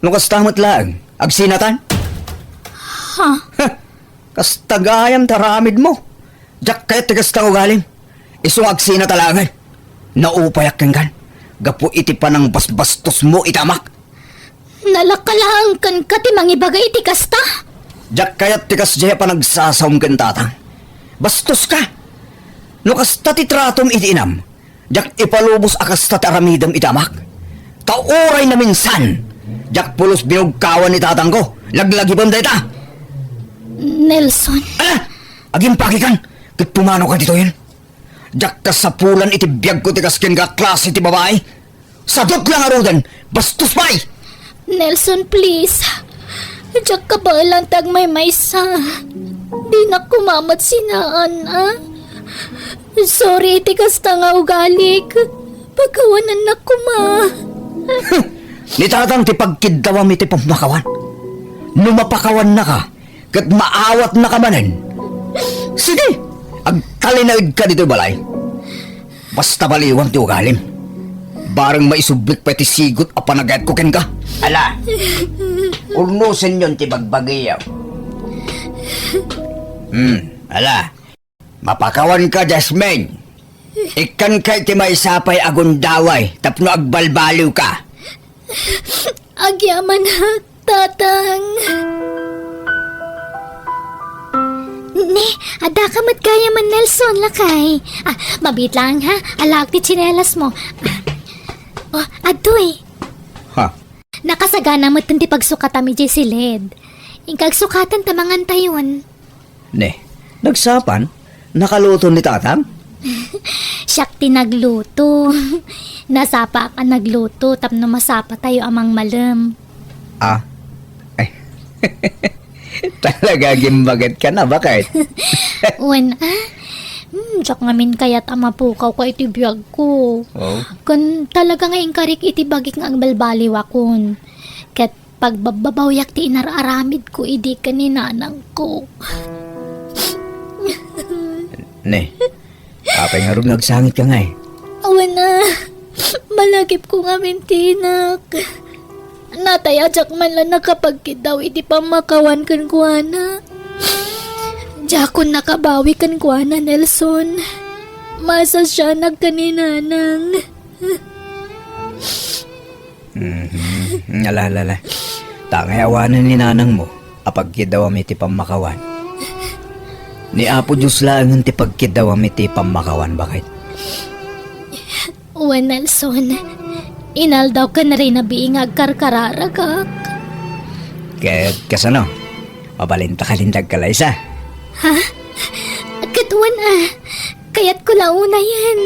Nukastamot lang, agsinatan? Ha? Kastagayam taramid mo. Diyak kahit ti kastang ugalim. Isong agsinatalangan. Naupayak kang kan. Gapo iti pa ng basbastos mo itamak. Nalakalang kan ka ti mangibagay ti kasta. Diyak kayat tikas jaya pa nagsasawang kan tatang. Bastos ka. No kasta ti tratom iti inam. Diyak ipalubos akasta ti aramidam itamak. Tauray na minsan. Diyak pulos binugkawan ni tatang ko. Laglagi bang dayta. Nelson. Aging pakikan. Kit pumano ka dito yun. Diyak ka sa pulan iti biyag ko tikas ken ka klase ti babae. Sadot lang arudan. Bastos pa'y. Nelson, please. Diyak ka ba lang tag may maysa? Di na kumamat sinaan, Sorry, iti kasta nga ugalik. Pagkawanan na kuma. Ni tatang ti pagkidawam iti pamakawan. Numapakawan na ka, kat maawat na ka manen. Sige, agtalinaig ka dito balay. Basta baliwang ti ugalim. Barang maisublik pa ti sigot a panagayat ko ken ka. Ala, urnusin yon ti bagbagiyaw. Ala, mapakawan ka, Jasmine. Ikan kay ti may sapay agundaway, tapno agbalbaliw ka. Agyaman na, tatang. Ne, ada ka matgaya man Nelson lakay. Mabit lang ha, alak ti tsinelas mo. Adoy. Ha? Nakasagana mo ti pagsukatan mi si Led. Ingkag sukatan tamangan tayon. Ne, nagsapan? Nakaluto ni tatang? Siyak ti nagluto. Nasapa ka nagluto, tapno masapa tayo amang malam. Ay. Talaga gimbagat ka na, bakit? Wen, Diyak ngamin kaya't amapukaw ko iti biyag ko. Oh. Kun talaga nga ingkarik iti bagik nga ang balbaliw akon. Ket pagbababawiyak ti inararamid ko idi ka ni nanang ko. Ne, apay nga rin nagsangit ka nga eh. Awan na, malagip ko nga mintinak. Natayajak man lang nakapagkid daw idi pa makawan kan kuana. Jakon nakabawi kan kuana Nelson. Masa siya nagkaninanang. Alala. Tangay awanan ni nanang mo, apagkid daw amiti pamakawan. Ni Apo Diyos lang ang tipagkid daw amiti pamakawan, bakit? Uwan Nelson, inal daw ka na rin na biingag karkararagak. Kaya kasano, pabalinta kalindag kalaysa. Ha? Katuan kaya't ko launa yan.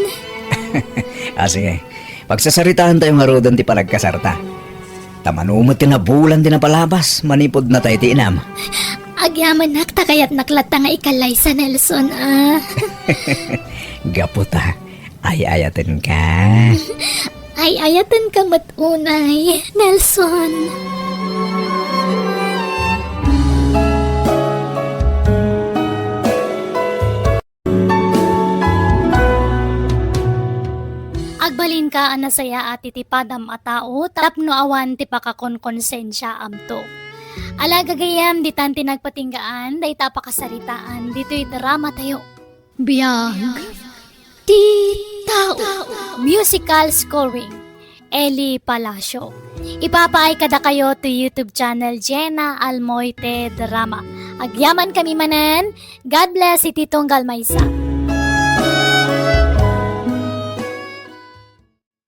Sige, pagsasaritaan tayo nga rodon ti palagkasarta. Tamanumot ti nabulan ti napalabas, manipod na tayo ti inam. Agyaman nakta kaya't naklata nga ikalay sa Nelson Gaputa, ay-ayatin ka. Ay ayatan ka matunay, Nelson. Agbalin ka anasaya at itipadam a tao tapno awan ti pakakon-konsensya amto. Alagagayam ditan tinagpatinggaan day tapakasaritaan dito'y drama tayo. Biyag. Ti tao. Musical scoring Eli Palacio. Ipapaay kada kayo to YouTube channel Jenna Almoite Drama. Agyaman kami manan. God bless, iti Tonggal Maysa.